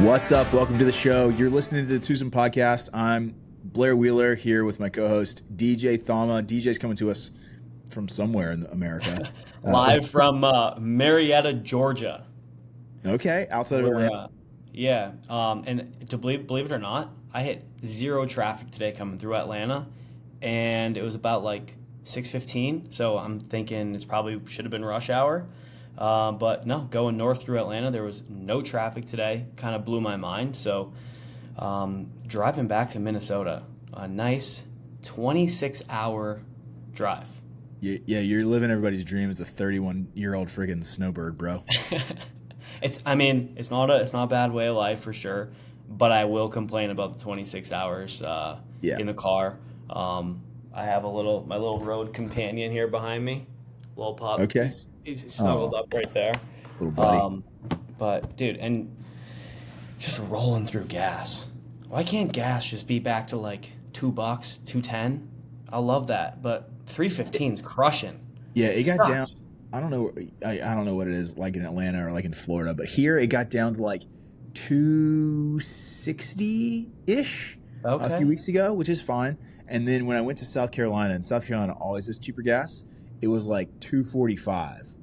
What's up? Welcome to the show. You're listening to the TWOSOME podcast. I'm Blair Wheeler here with my co-host DJ Thoma. DJ's coming to us from somewhere in America. Live from Marietta, Georgia. Okay, outside of Where, Atlanta. yeah, and to believe it or not, I hit zero traffic today coming through Atlanta, and it was about like 6:15. So I'm thinking it's probably should have been rush hour, but no, going north through Atlanta, there was no traffic today. Kind of blew my mind. So driving back to Minnesota, a nice 26-hour drive. Yeah, you're living everybody's dream as a 31-year-old friggin' snowbird, bro. It's not a bad way of life for sure, but I will complain about the 26 hours in the car. I have my little road companion here behind me, little pup. Okay. He's snuggled up right there. Little buddy. But dude, and just rolling through gas. Why can't gas just be back to like $2, $2.10? I love that, but $3.15 is crushing. Yeah, it got Sucks. down. I don't know. I don't know what it is like in Atlanta or like in Florida, but here it got down to like 260-ish a few weeks ago, which is fine. And then when I went to South Carolina, and South Carolina always has cheaper gas, it was like 245,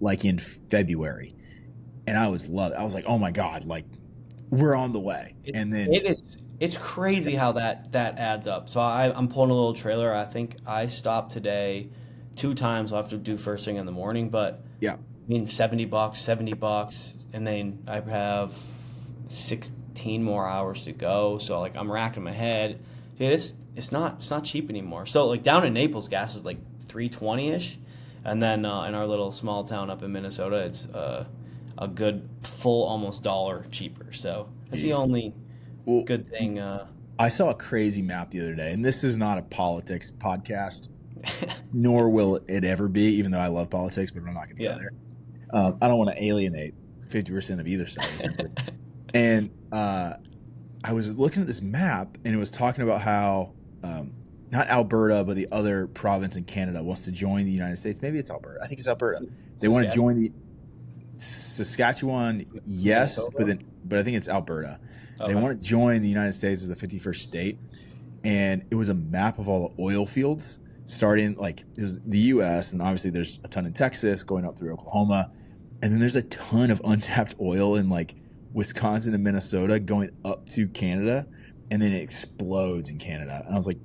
like in February, and I was like, oh my god, like we're on the way. And then it's crazy how that adds up. So I'm pulling a little trailer. I think I stopped today 2 times. I'll have to do first thing in the morning, but yeah, I mean $70, and then I have 16 more hours to go. So like I'm racking my head. Dude, it's not cheap anymore. So like down in Naples, gas is like $3.20-ish, and then in our little small town up in Minnesota, it's a good full almost $1 cheaper. So that's the only good thing. I saw a crazy map the other day, and this is not a politics podcast, nor will it ever be, even though I love politics, but I'm not going to go there. I don't want to alienate 50% of either side. And I was looking at this map, and it was talking about how not Alberta, but the other province in Canada wants to join the United States. Maybe it's Alberta. I think it's Alberta. They want to join the Saskatchewan, yes, but I think it's Alberta. Okay. They want to join the United States as the 51st state, and it was a map of all the oil fields starting, like it was the U.S., and obviously there's a ton in Texas going up through Oklahoma, and then there's a ton of untapped oil in like Wisconsin and Minnesota going up to Canada, and then it explodes in Canada. And I was like,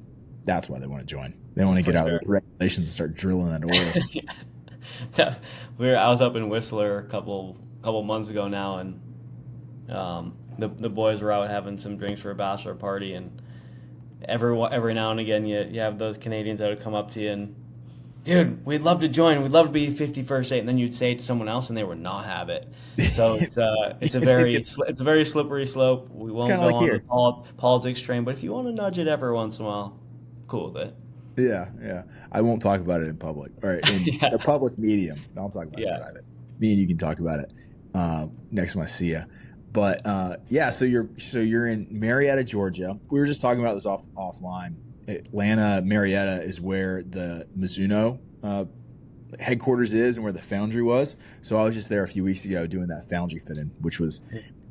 that's why they want to join. They want to get out of the regulations and start drilling that oil. I was up in Whistler a couple months ago now, and the boys were out having some drinks for a bachelor party, and every now and again you have those Canadians that would come up to you and, dude, we'd love to join. We'd love to be 51st state, and then you'd say it to someone else, and they would not have it. So it's a very slippery slope. We won't go on the politics train, but if you want to nudge it every once in a while, cool with it. Yeah. I won't talk about it in public or in the public medium. I'll talk about it in private. Me and you can talk about it next time I see you. But so you're in Marietta, Georgia. We were just talking about this offline. Atlanta, Marietta is where the Mizuno headquarters is and where the foundry was. So I was just there a few weeks ago doing that foundry fit-in, which was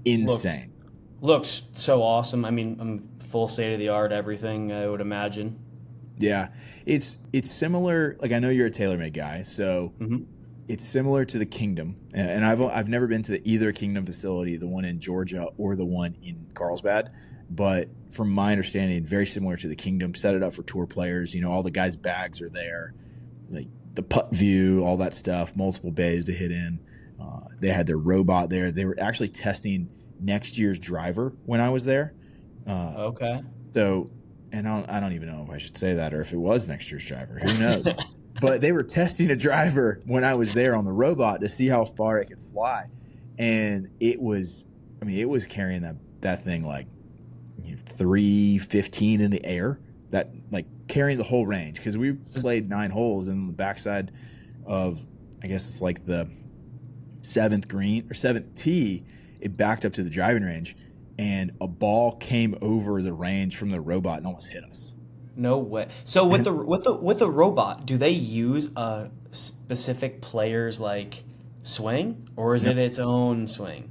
insane. Looks so awesome. I mean, I'm full state-of-the-art everything, I would imagine. Yeah. It's similar. Like, I know you're a TaylorMade guy, so it's similar to the Kingdom. And I've never been to either Kingdom facility, the one in Georgia or the one in Carlsbad. But from my understanding, very similar to the Kingdom. Set it up for tour players. You know, all the guys' bags are there, like the putt view, all that stuff. Multiple bays to hit in. They had their robot there. They were actually testing next year's driver when I was there. Okay. So, and I don't even know if I should say that or if it was next year's driver. Who knows? But they were testing a driver when I was there on the robot to see how far it could fly, and it was carrying that thing like 315 in the air, that like carrying the whole range, because we played 9 holes, and on the backside of, I guess it's like the 7th green or 7th tee, it backed up to the driving range, and a ball came over the range from the robot and almost hit us. No way. So with the robot, do they use a specific player's like swing, or is it its own swing?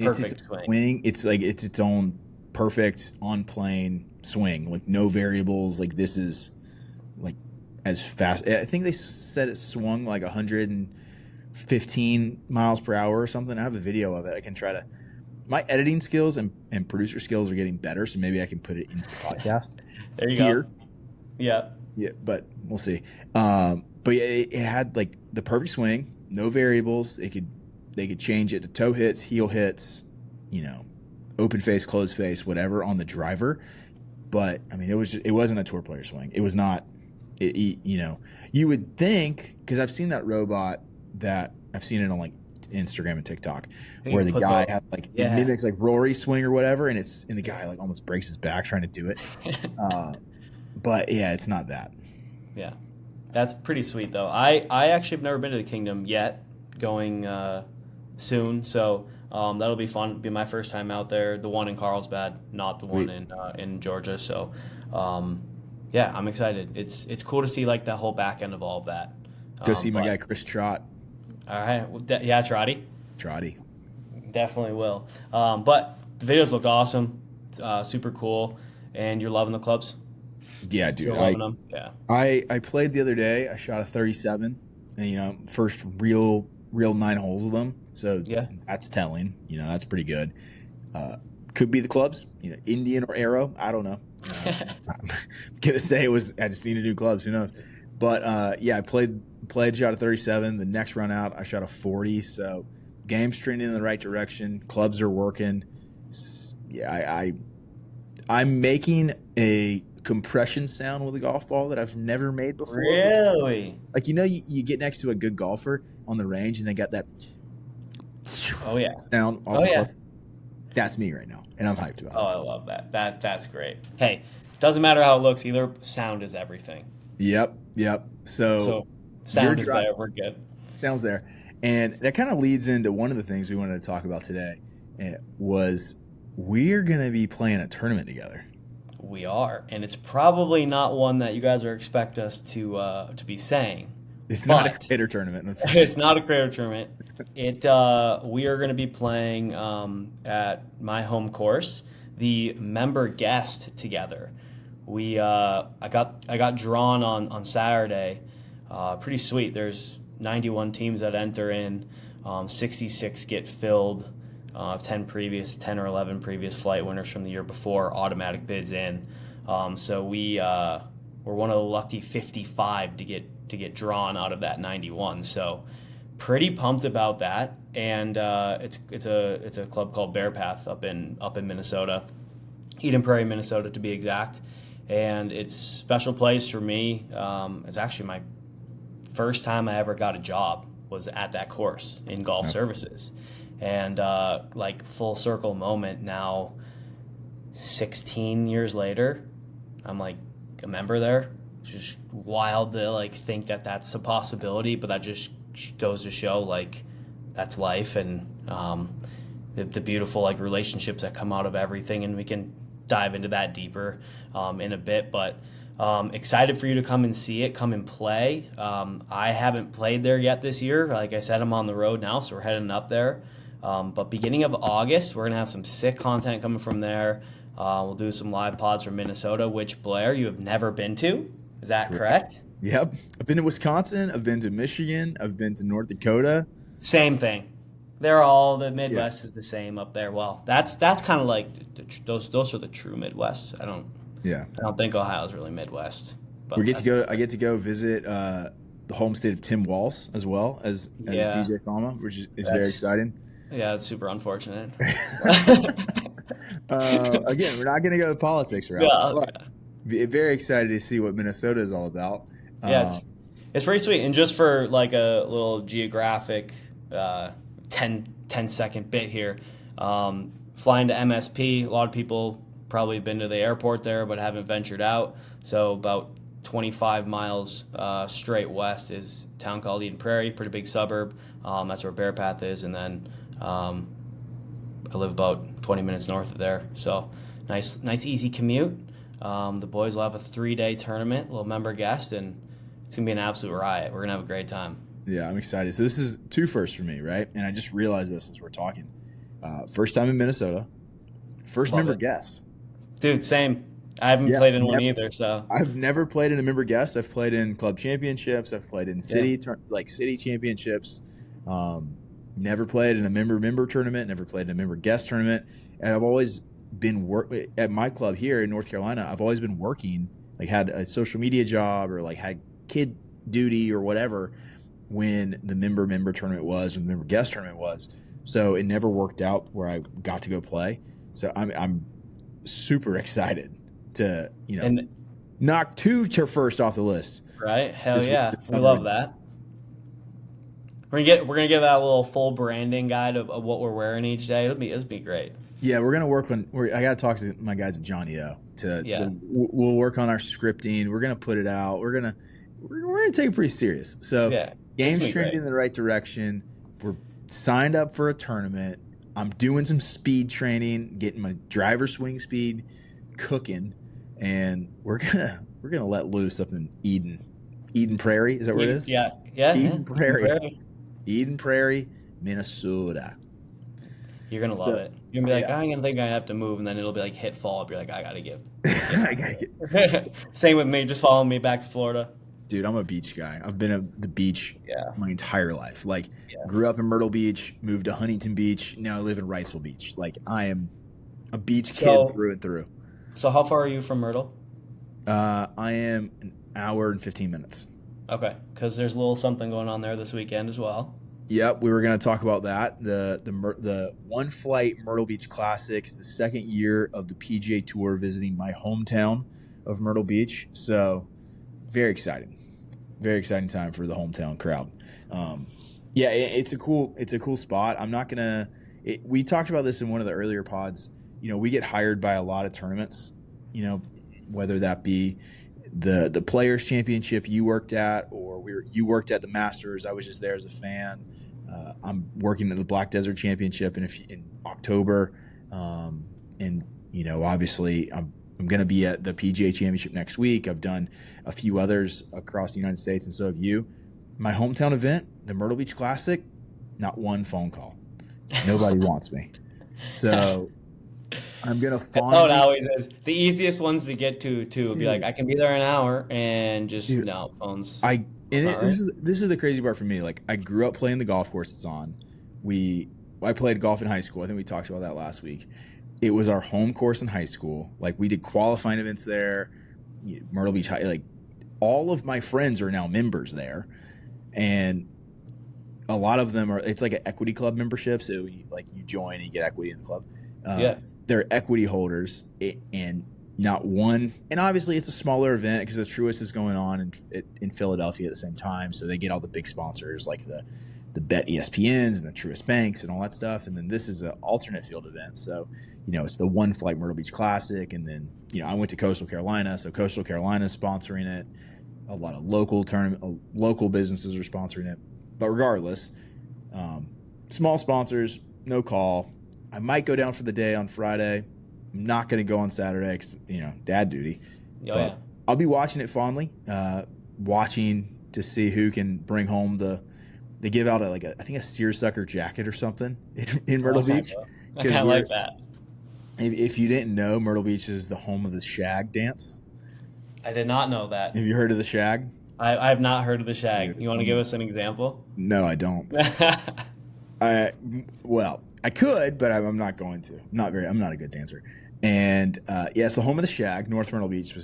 perfect its swing. swing. It's like it's its own perfect on plane swing, like no variables. Like this is like as fast. I think they said it swung like 115 miles per hour or something. I have a video of it. I can try to. My editing skills and producer skills are getting better, so maybe I can put it into the podcast There you here. go. Yeah. Yeah, but we'll see. But yeah, it had like the perfect swing, no variables. They could change it to toe hits, heel hits, open face, closed face, whatever on the driver. But I mean, it wasn't a tour player swing. It was not. You would think, because I've seen that robot that I've seen it on like Instagram and TikTok, where the guy had like it mimics like Rory swing or whatever, and the guy like almost breaks his back trying to do it. But yeah, it's not that. Yeah, that's pretty sweet though. I actually have never been to the Kingdom yet. Going soon, so that'll be fun. It'll be my first time out there. The one in Carlsbad, not the one in Georgia. So yeah, I'm excited. It's cool to see like the whole back end of all of that. Go see my guy Chris Trott. All right, well, yeah, Trotty. Definitely will. But the videos look awesome, super cool, and you're loving the clubs. Yeah, dude. Still loving them. Yeah. I played the other day. I shot a 37, and first real 9 holes with them. So yeah, that's telling. That's pretty good. Could be the clubs, Indian or Arrow. I don't know. I'm gonna say I just needed new clubs. Who knows? But yeah, I played, shot a 37. The next run out, I shot a 40. So game's trending in the right direction. Clubs are working. Yeah, I'm making a compression sound with a golf ball that I've never made before. Really? Like you get next to a good golfer on the range and they got that sound off the club. That's me right now, and I'm hyped about it. Oh, I love that. That's great. Hey, doesn't matter how it looks either. Sound is everything. Yep. So sound is there. We're good. Sound's there, and that kind of leads into one of the things we wanted to talk about today. Was we're gonna be playing a tournament together. We are, and it's probably not one that you guys are expect us to be saying. It's not a creator tournament. It's not a creator tournament. We are going to be playing at my home course, the member guest together. I got drawn on Saturday. Pretty sweet. There's 91 teams that enter in. 66 get filled. 10 or 11 previous flight winners from the year before, automatic bids in. So we're one of the lucky 55 to get drawn out of that 91. So pretty pumped about that. And it's a club called Bear Path up in Minnesota, Eden Prairie, Minnesota to be exact. And it's a special place for me. It's actually my first time I ever got a job was at that course in golf services. And like full circle moment now, 16 years later, I'm like a member there. It's just wild to like think that that's a possibility, but that just goes to show like that's life and the beautiful like relationships that come out of everything. And we can dive into that deeper in a bit, but excited for you to come and see it, come and play. I haven't played there yet this year. Like I said, I'm on the road now, so we're heading up there. But beginning of August, we're going to have some sick content coming from there. We'll do some live pods from Minnesota, which, Blair, you have never been to. Is that correct? Yep. I've been to Wisconsin. I've been to Michigan. I've been to North Dakota. Same thing. The Midwest is the same up there. Well, that's kind of like those are the true Midwest. I don't think Ohio's really Midwest. But I get to go visit the home state of Tim Walz as well as DJ Thoma, which is very exciting. Yeah, it's super unfortunate. Again, we're not going to go politics route. Very excited to see what Minnesota is all about. Yeah, it's pretty sweet. And just for like a little geographic 10-second bit here, flying to MSP, a lot of people probably been to the airport there but haven't ventured out. So about 25 miles straight west is a town called Eden Prairie, pretty big suburb. That's where Bear Path is. And then I live about 20 minutes north of there. So nice easy commute. The boys will have a 3-day tournament, little member guest, and it's going to be an absolute riot. We're going to have a great time. Yeah, I'm excited. So this is 2 firsts for me, right? And I just realized this as we're talking. First time in Minnesota. First Love member it. guest. Dude, same. I haven't Yeah, played in one either, so I've never played in a member guest. I've played in club championships. I've played in yeah. city championships. Never played in a member tournament. Never played in a member guest tournament. And I've always been at my club here in North Carolina. I've always been working, like had a social media job or like had kid duty or whatever when the member tournament was and the member guest tournament was. So it never worked out where I got to go play. So I'm super excited to And knock two to first off the list. right? Hell This yeah. We summer. love that. We're gonna get that little full branding guide of what we're wearing each day. It'll be great. Yeah, we're gonna work on. I gotta talk to my guys at Johnny O. Yeah. We'll work on our scripting. We're gonna put it out. We're gonna take it pretty serious. So Yeah. game's It's trending great. in the right direction. We're signed up for a tournament. I'm doing some speed training, getting my driver swing speed cooking, and we're gonna let loose up in Eden Prairie. Is that where it is? Yeah. Yeah. Eden yeah. Prairie. Eden Prairie, Minnesota. You're gonna love it. You're gonna be like, I'm gonna think I have to move, and then it'll be like hit fall. I'll be like, I gotta give. I gotta get. Same with me. Just follow me back to Florida. Dude, I'm a beach guy. I've been at the beach Yeah. my entire life. Like, Yeah. grew up in Myrtle Beach, moved to Huntington Beach. Now I live in Wrightsville Beach. Like, I am a beach kid through and through. So how far are you from Myrtle? I am an hour and 15 minutes. Okay, because there's a little something going on there this weekend as well. Yep, we were going to talk about that. The One Flight Myrtle Beach Classic is the second year of the PGA Tour visiting my hometown of Myrtle Beach. So, very exciting. Very exciting time for the hometown crowd. Yeah, it's a cool spot. I'm not gonna. We talked about this in one of the earlier pods. We get hired by a lot of tournaments. Whether that be the Players Championship you worked at, or you worked at the Masters. I was just there as a fan. I'm working at the Black Desert Championship in October, and obviously I'm going to be at the PGA Championship next week. I've done a few others across the United States, and so have you. My hometown event, the Myrtle Beach Classic, not one phone call. Nobody wants me. So I'm going to fondly... Oh, it always is. The easiest ones to get to, too, would be like, I can be there in an hour, and just, no, phones. This is the crazy part for me. Like, I grew up playing the golf course it's on. I played golf in high school. I think we talked about that last week. It was our home course in high school. Like, we did qualifying events there. Myrtle Beach High. Like, all of my friends are now members there, and a lot of them are. It's like an equity club membership. So you join and you get equity in the club. They're equity holders, and not one. And obviously, it's a smaller event because the Truist is going on in Philadelphia at the same time. So they get all the big sponsors like the Bet ESPNs and the Truist Banks and all that stuff. And then this is an alternate field event. So, it's the One Flight Myrtle Beach Classic. And then, I went to Coastal Carolina. So Coastal Carolina is sponsoring it. A lot of local businesses are sponsoring it. But regardless, small sponsors, no call. I might go down for the day on Friday. I'm not going to go on Saturday because, dad duty. Oh, yeah. I'll be watching it fondly, watching to see who can bring home they give out I think a seersucker jacket or something in Myrtle Beach. I kind of like that. If you didn't know, Myrtle Beach is the home of the shag dance. I did not know that. Have you heard of the shag? I have not heard of the shag. You want to give us an example? No, I don't. I could, but I'm not going to. I'm not a good dancer. And it's the home of the shag, North Myrtle Beach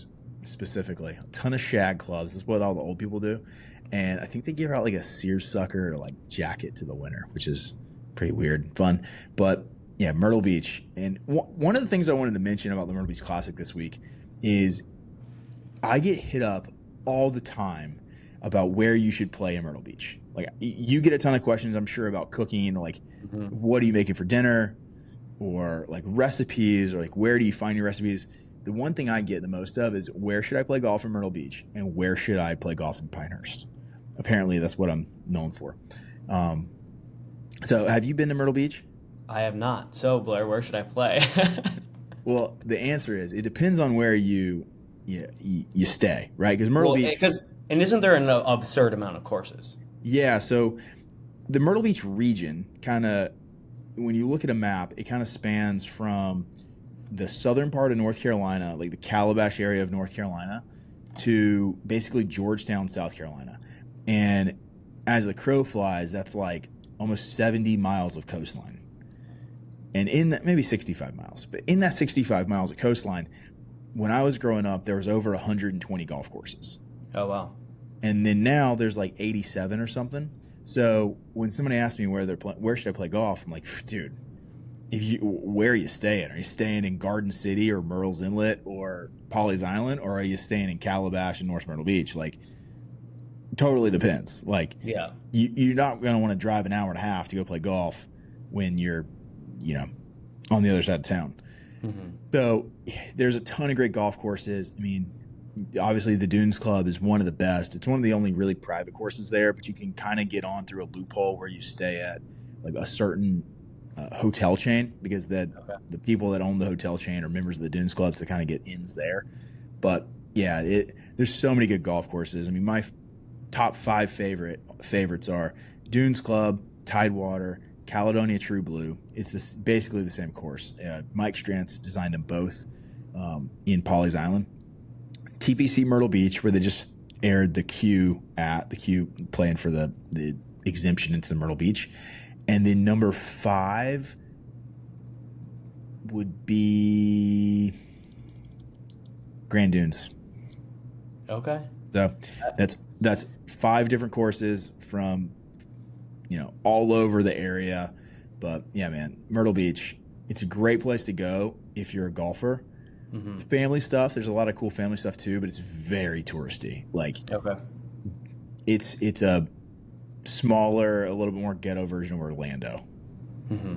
specifically. A ton of shag clubs. That's what all the old people do. And I think they give out like a seersucker or jacket to the winner, which is pretty weird and fun. But yeah, Myrtle Beach. And one of the things I wanted to mention about the Myrtle Beach Classic this week is I get hit up all the time about where you should play in Myrtle Beach. Like, you get a ton of questions, I'm sure, about cooking, what are you making for dinner, or recipes, or where do you find your recipes. The one thing I get the most of is, where should I play golf in Myrtle Beach, and where should I play golf in Pinehurst? Apparently, that's what I'm known for. So, have you been to Myrtle Beach? I have not. So, Blair, where should I play? Well, the answer is, it depends on where you stay, right? Because Myrtle Beach... And isn't there an absurd amount of courses? Yeah, so the Myrtle Beach region kind of when you look at a map, it kind of spans from the southern part of North Carolina, like the Calabash area of North Carolina, to basically Georgetown, South Carolina. And as the crow flies, that's like almost 70 miles of coastline. And in that, maybe 65 miles, but in that 65 miles of coastline, when I was growing up, there was over 120 golf courses. Oh, wow. And then now there's like 87 or something. So when somebody asks me where should I play golf, I'm like, dude, where are you staying? Are you staying in Garden City or Myrtle's Inlet or Pawleys Island, or are you staying in Calabash and North Myrtle Beach? Like, totally depends. Like, yeah, you're not going to want to drive an hour and a half to go play golf when you're, on the other side of town. Mm-hmm. So there's a ton of great golf courses. I mean, obviously the Dunes Club is one of the best. It's one of the only really private courses there, but you can kind of get on through a loophole where you stay at like a certain hotel chain, because the people that own the hotel chain are members of the Dunes Club, so they kind of get ins there. But yeah, there's so many good golf courses. I mean, my top 5 favorites are Dunes Club, Tidewater, Caledonia True Blue. It's basically the same course. Mike Strantz designed them both in Pawleys Island. TPC Myrtle Beach, where they just aired the Q playing for the exemption into the Myrtle Beach. And then number 5 would be Grand Dunes. Okay. So that's 5 different courses from all over the area. But yeah, man, Myrtle Beach, it's a great place to go if you're a golfer. Mm-hmm. Family stuff, there's a lot of cool family stuff too, but it's very touristy. Like, okay, it's a smaller, a little bit more ghetto version of Orlando. Mm-hmm.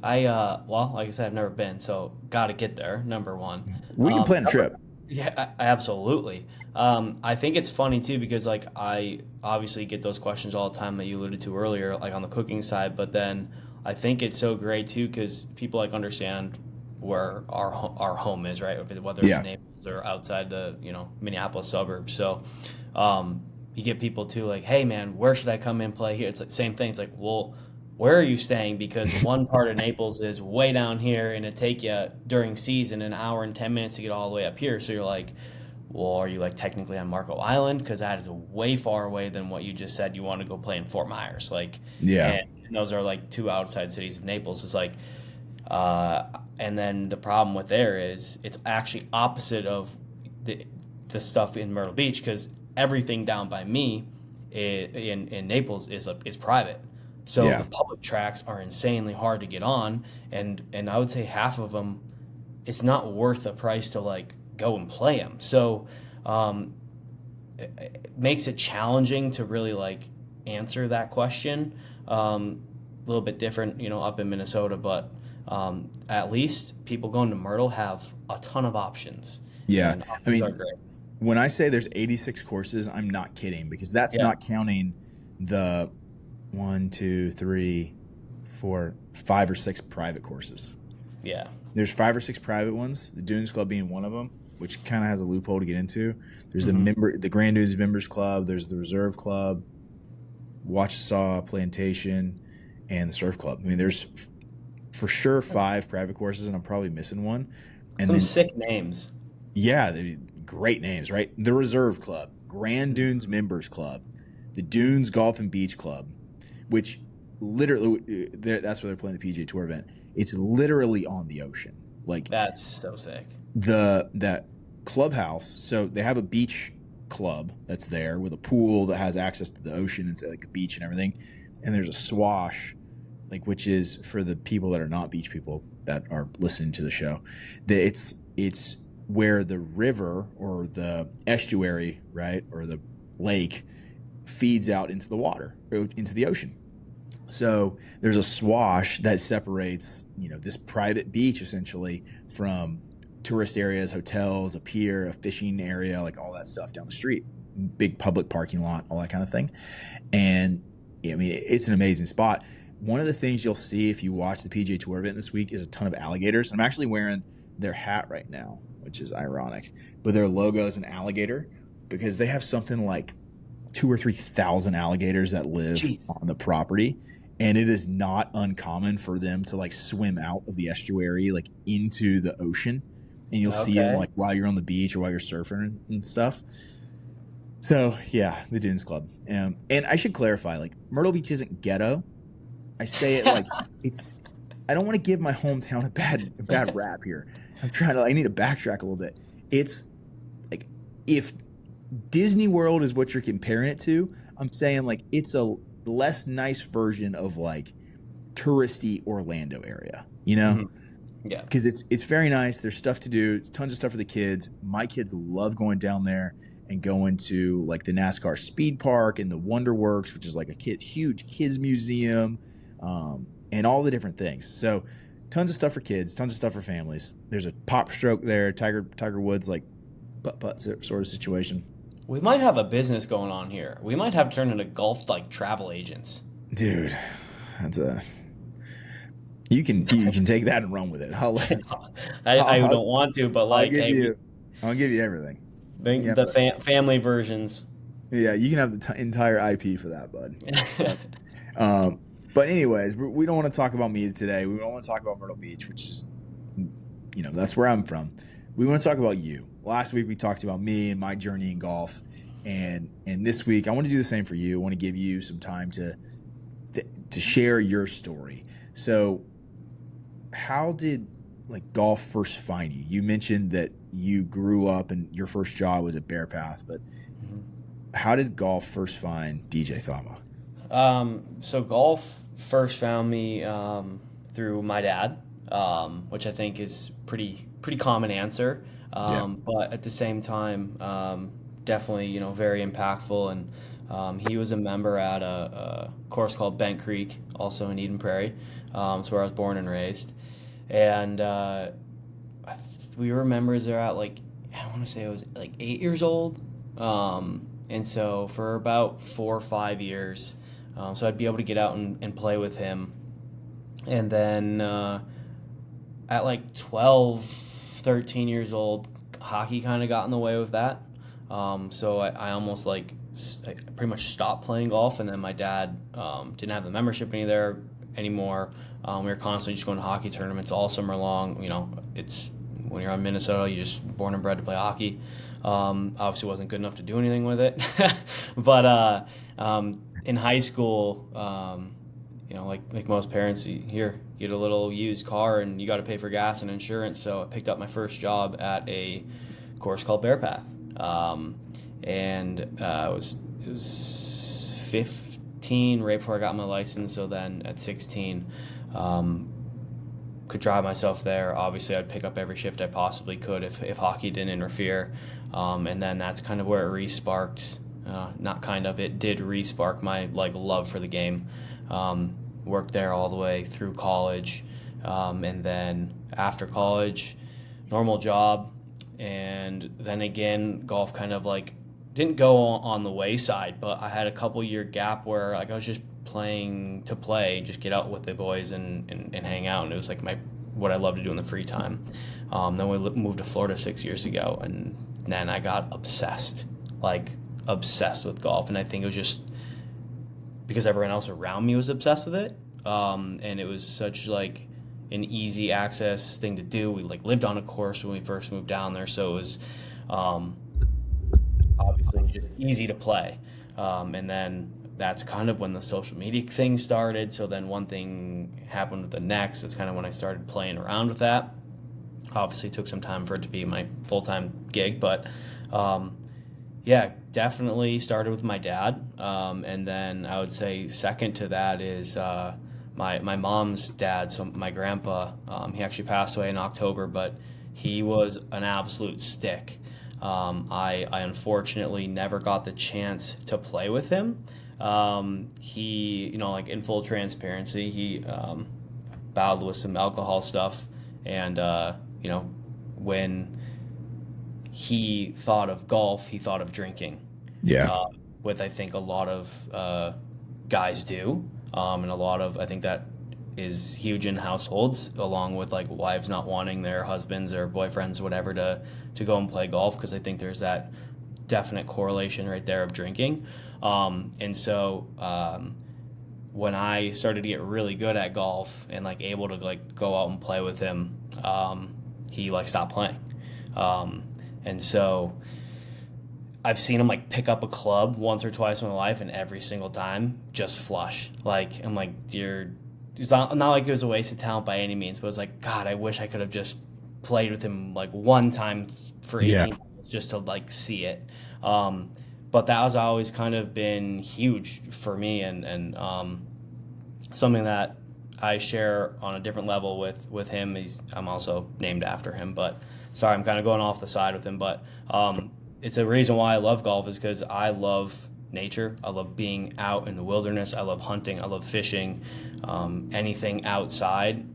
Like I said, I've never been, so got to get there. Number one, we can plan a trip. Yeah, absolutely. I think it's funny too, because like I obviously get those questions all the time that you alluded to earlier, like on the cooking side. But then I think it's so great too, because people like understand where our home is, right? Whether it's Naples or outside the Minneapolis suburbs. So you get people too like, hey man, where should I come and play here? It's like same thing. It's like, well, where are you staying? Because one part of Naples is way down here, and it take you during season an hour and 10 minutes to get all the way up here. So you're like, well, are you like technically on Marco Island? Because that is way far away than what you just said you want to go play in Fort Myers. Like, yeah, and those are like 2 outside cities of Naples. It's like, and then the problem with there is it's actually opposite of the stuff in Myrtle Beach, because everything down by me in Naples is private. So the public tracks are insanely hard to get on, and I would say half of them, it's not worth the price to like go and play them. So it makes it challenging to really like answer that question. A little bit different, up in Minnesota, but at least people going to Myrtle have a ton of options. Yeah, I mean, are great. When I say there's 86 courses, I'm not kidding, because that's not counting the 1, 2, 3, 4, 5 or 6 private courses. Yeah. There's 5 or 6 private ones, the Dunes Club being one of them, which kind of has a loophole to get into. There's the Grand Dunes Members Club, there's the Reserve Club, Wachasaw Plantation, and the Surf Club. I mean, there's for sure 5 private courses, and I'm probably missing one. And some sick names. Yeah, great names, right? The Reserve Club, Grand Dunes Members Club, the Dunes Golf and Beach Club, which literally, that's where they're playing the PGA Tour event. It's literally on the ocean. Like, that's so sick. That clubhouse, so they have a beach club that's there with a pool that has access to the ocean and like a beach and everything. And there's a swash, like, which is for the people that are not beach people that are listening to the show. It's where the river or the estuary, right, or the lake feeds out into the water, or into the ocean. So there's a swash that separates, this private beach essentially from tourist areas, hotels, a pier, a fishing area, like all that stuff down the street, big public parking lot, all that kind of thing. And I mean, it's an amazing spot. One of the things you'll see if you watch the PGA Tour event this week is a ton of alligators. I'm actually wearing their hat right now, which is ironic, but their logo is an alligator, because they have something like 2,000 or 3,000 alligators that live on the property. and it is not uncommon for them to like swim out of the estuary like into the ocean, and you'll see them like while you're on the beach or while you're surfing and stuff. So yeah, the Dunes Club. And I should clarify, like, Myrtle Beach isn't ghetto. I say it like it's. I don't want to give my hometown a bad rap here. I need to backtrack a little bit. It's like, if Disney World is what you're comparing it to, I'm saying like it's a less nice version of like touristy Orlando area, you know? Mm-hmm. Yeah. Because it's very nice. There's stuff to do. Tons of stuff for the kids. My kids love going down there and going to like the NASCAR Speed Park and the Wonder Works, which is like a huge kids museum, and all the different things. So tons of stuff for kids, tons of stuff for families. There's a pop stroke there, Tiger Woods like putt sort of situation. We might have a business going on here. We might have turned into golf like travel agents. Dude, that's you can take that and run with it. I don't want to, but like I'll give you everything. Family versions. Yeah, you can have the entire IP for that, bud. But anyways, we don't want to talk about me today. We don't want to talk about Myrtle Beach, which is, that's where I'm from. We want to talk about you. Last week we talked about me and my journey in golf, and this week I want to do the same for you. I want to give you some time to share your story. So, how did like golf first find you? You mentioned that you grew up and your first job was at Bear Path, but how did golf first find DJ Thoma? So golf first found me through my dad, which I think is pretty common answer. But at the same time, definitely, very impactful. And he was a member at a course called Bent Creek, also in Eden Prairie. It's where I was born and raised. And we were members there at like, I want to say I was like 8 years old. And so for about 4 or 5 years, so I'd be able to get out and play with him. And then at like 12, 13 years old, hockey kind of got in the way with that. So I almost I pretty much stopped playing golf, and then my dad didn't have the membership anymore. We were constantly just going to hockey tournaments all summer long. It's when you're in Minnesota, you're just born and bred to play hockey. Obviously wasn't good enough to do anything with it. But in high school, like most parents, you get a little used car and you got to pay for gas and insurance. So I picked up my first job at a course called Bear Path. And it was 15 right before I got my license. So then at 16, could drive myself there. Obviously, I'd pick up every shift I possibly could if hockey didn't interfere. And then that's kind of where it re-sparked. It did re-spark my love for the game. Worked there all the way through college. And then after college, normal job. And then again, golf kind of didn't go on the wayside, but I had a couple year gap where I was just playing to play, just get out with the boys and hang out. And it was what I love to do in the free time. Then we moved to Florida 6 years ago, and then I got obsessed with golf. And I think it was just because everyone else around me was obsessed with it. And it was such an easy access thing to do. We lived on a course when we first moved down there, so it was obviously just easy to play. And then that's kind of when the social media thing started. So then one thing happened with the next. It's kind of when I started playing around with that. Obviously it took some time for it to be my full-time gig, but definitely started with my dad. And then I would say second to that is my mom's dad. So my grandpa, he actually passed away in October, but he was an absolute stick. I unfortunately never got the chance to play with him. He, in full transparency, he battled with some alcohol stuff, and when he thought of golf, he thought of drinking. Yeah. With I think a lot of guys do, and a lot of I think that is huge in households, along with wives not wanting their husbands or boyfriends or whatever to go and play golf, because I think there's that definite correlation right there of drinking. And so when I started to get really good at golf and like able to like go out and play with him, he like stopped playing. And so I've seen him like pick up a club once or twice in my life, and every single time just flush. Like I'm like, it's not like it was a waste of talent by any means, but it was like, God, I wish I could have just played with him like one time for 18 Yeah. holes just to like see it. But that has always kind of been huge for me, and something that I share on a different level with him. I'm also named after him, but sorry, I'm kind of going off the side with him. But it's a reason why I love golf is because I love nature. I love being out in the wilderness. I love hunting. I love fishing. Anything outside,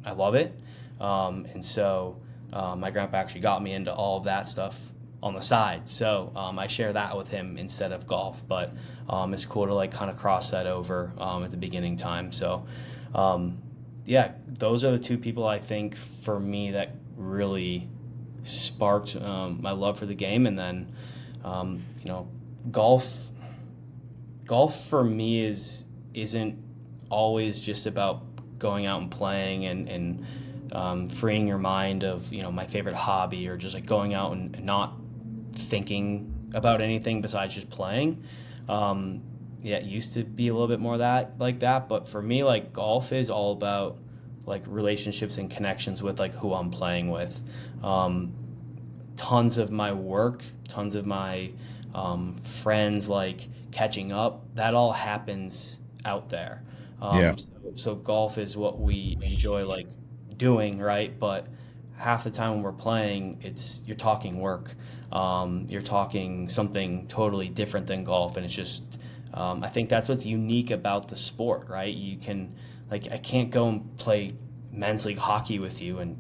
I love it. And so my grandpa actually got me into all of that stuff on the side. So I share that with him instead of golf. But it's cool to like kind of cross that over at the beginning time. So yeah, those are the two people I think for me that really sparked my love for the game. And then you know, golf for me isn't always just about going out and playing and freeing your mind of, you know, my favorite hobby, or just like going out and not thinking about anything besides just playing. Yeah, it used to be a little bit more that like that, but for me, like golf is all about like relationships and connections with like who I'm playing with. Tons of my work, tons of my friends, like catching up, that all happens out there. Yeah. So golf is what we enjoy like doing, right? But half the time when we're playing, you're talking work. You're talking something totally different than golf, and it's just I think that's what's unique about the sport, right? You can like I can't go and play men's league hockey with you and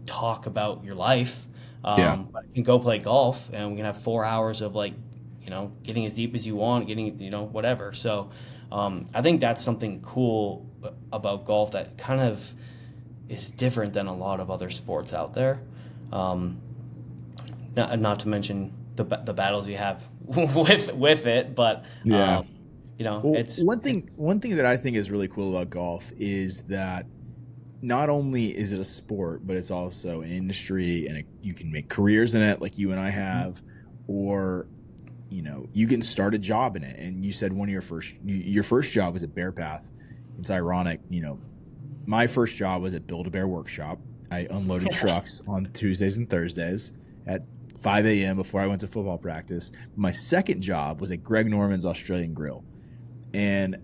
talk about your life. Yeah. But I can go play golf, and we can have 4 hours of like, you know, getting as deep as you want, getting, you know, whatever. So I think that's something cool about golf that kind of is different than a lot of other sports out there. Not to mention the battles you have with it, but Yeah. you know, Well, it's one thing that I think is really cool about golf is that not only is it a sport, but it's also an industry, and you can make careers in it, like you and I have, or you know, you can start a job in it. And you said one of your first job was at Bear Path. It's ironic, you know, my first job was at Build-A-Bear Workshop. I unloaded trucks on Tuesdays and Thursdays at 5 a.m. before I went to football practice. My second job was at Greg Norman's Australian Grill. And,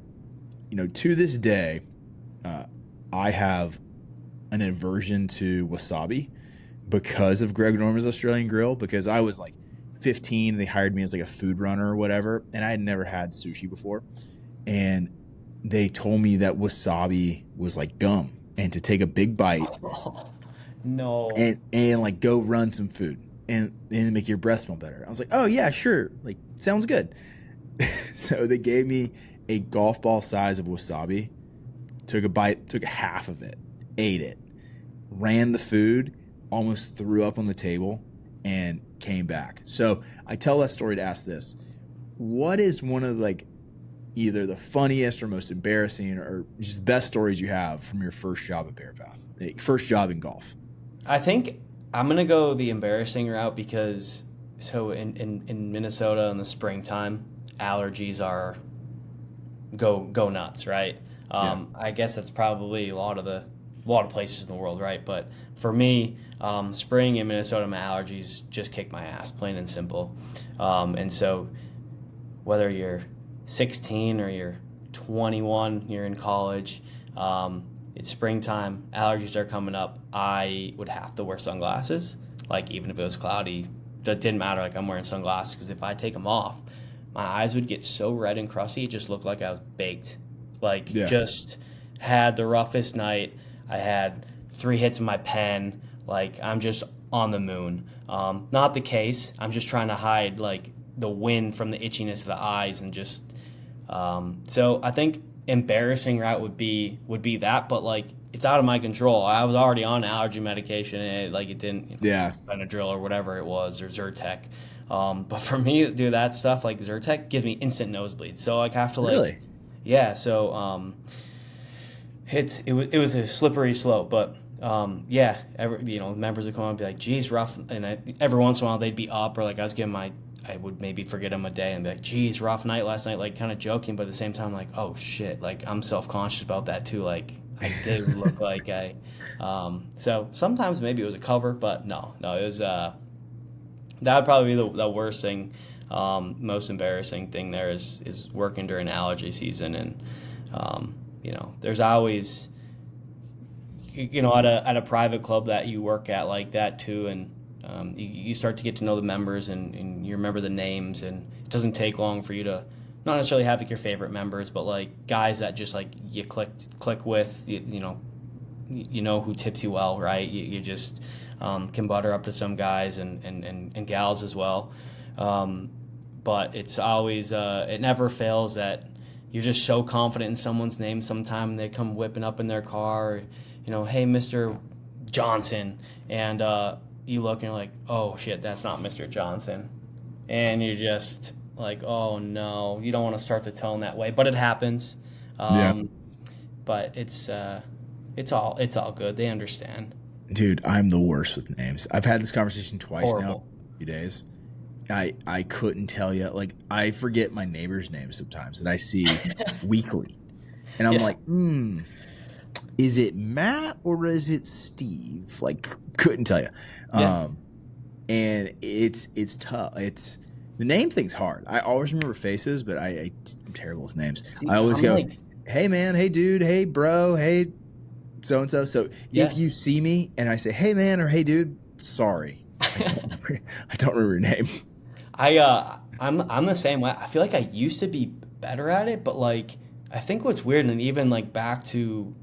you know, to this day, I have an aversion to wasabi because of Greg Norman's Australian Grill, because I was like 15. They hired me as like a food runner or whatever, and I had never had sushi before. And they told me that wasabi was like gum, and to take a big bite no. and like go run some food and make your breath smell better. I was like, oh yeah, sure. Like, sounds good. So they gave me a golf ball size of wasabi, took a bite, took half of it, ate it, ran the food, almost threw up on the table, and came back. So I tell that story to ask this. What is one of like either the funniest or most embarrassing or just best stories you have from your first job at Bear Path, first job in golf? I think I'm going to go the embarrassing route because so in Minnesota in the springtime, allergies are go nuts, right? Yeah. I guess that's probably a lot of places in the world, right? But for me, spring in Minnesota, my allergies just kick my ass, plain and simple. And so whether you're 16 or you're 21, you're in college, it's springtime, allergies are coming up. I would have to wear sunglasses, like even if it was cloudy, that didn't matter. Like I'm wearing sunglasses because if I take them off, my eyes would get so red and crusty, it just looked like I was baked. Like just had the roughest night. I had 3 hits in my pen. Like I'm just on the moon. Not the case. I'm just trying to hide like the wind from the itchiness of the eyes and just. So I think embarrassing route would be that, but like it's out of my control. I was already on allergy medication, and it didn't. You know, Benadryl or whatever it was, or Zyrtec. But for me to do that stuff, like Zyrtec gives me instant nosebleeds. So like I have to like. Really? Yeah, so it was a slippery slope, but yeah, members would come on and be like, "Geez, rough," and every once in a while they'd be up, or like I would maybe forget them a day and be like, "Geez, rough night last night," like kind of joking, but at the same time, like, "Oh shit," like I'm self conscious about that too. Like I did look like so sometimes maybe it was a cover, but no, it was that would probably be the worst thing. Most embarrassing thing there is working during allergy season, and there's always at a private club that you work at like that too, and you start to get to know the members, and you remember the names, and it doesn't take long for you to not necessarily have like your favorite members, but like guys that just like you click with, you know who tips you well, right? You just can butter up to some guys and gals as well. But it's always it never fails that you're just so confident in someone's name sometime they come whipping up in their car, hey, Mr. Johnson, and you look and you're like, oh shit, that's not Mr. Johnson, and you're just like, oh no, you don't want to start the tone that way, but it happens. Yeah. But it's all good. They understand. Dude, I'm the worst with names. I've had this conversation twice now, Horrible. a few days. I couldn't tell you. Like, I forget my neighbor's name sometimes that I see weekly. And I'm Yeah. like, is it Matt or is it Steve? Like, couldn't tell you. Yeah. And it's tough. The name thing's hard. I always remember faces, but I'm terrible with names. See, I always I'm go, like, hey man, hey dude, hey bro, hey so and so. So yeah. if you see me and I say, hey man or hey dude, sorry, I don't remember your name. I'm the same way. I feel like I used to be better at it, but like I think what's weird, and even like back to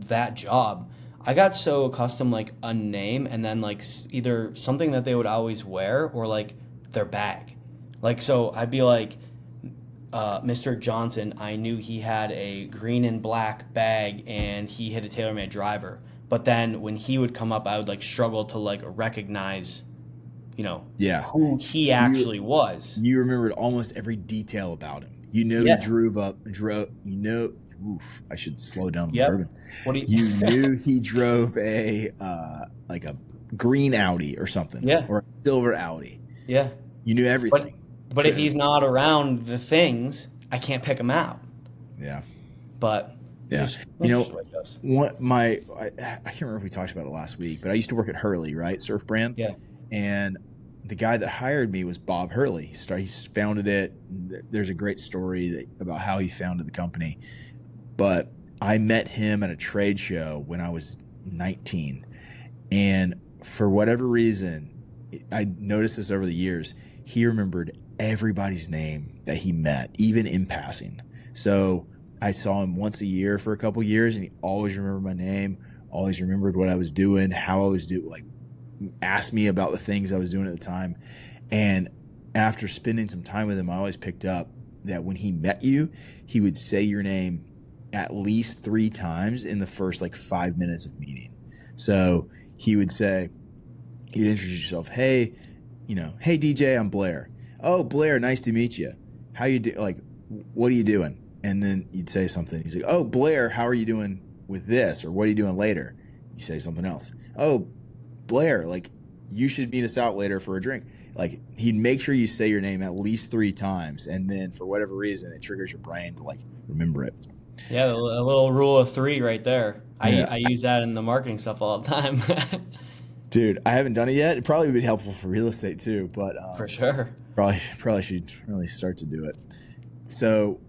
that job, I got so accustomed like a name and then like either something that they would always wear or like their bag. Like so I'd be like Mr. Johnson, I knew he had a green and black bag and he hit a TaylorMade driver. But then when he would come up, I would like struggle to like recognize Yeah. who he actually was. You remembered almost every detail about him. He Yeah. I should slow down on Yep. the bourbon. What do You knew he drove a like a green Audi or something, Yeah. or a silver Audi. Yeah. You knew everything. But if he's not around the things, I can't pick him out. Yeah. But Yeah. just the way it goes. I can't remember if we talked about it last week, but I used to work at Hurley, right? Surf brand. Yeah. And the guy that hired me was Bob Hurley. He founded it. There's a great story about how he founded the company. But I met him at a trade show when I was 19. And for whatever reason, I noticed this over the years, he remembered everybody's name that he met, even in passing. So I saw him once a year for a couple years, and he always remembered my name, always remembered what I was doing, how I was doing, like asked me about the things I was doing at the time. And after spending some time with him, I always picked up that when he met you, he would say your name at least 3 times in the first like 5 minutes of meeting. So he'd introduce yourself. Hey, hey DJ, I'm Blair. Oh, Blair, nice to meet you. How you do? Like, what are you doing? And then you'd say something. He's like, oh, Blair, how are you doing with this? Or what are you doing later? You say something else. Oh, Blair, like, you should meet us out later for a drink. Like, he'd make sure you say your name at least 3 times, and then for whatever reason, it triggers your brain to like remember it. Yeah, a little rule of 3 right there. I use that in the marketing stuff all the time. Dude, I haven't done it yet. It probably would be helpful for real estate too, but For sure. probably should really start to do it. So,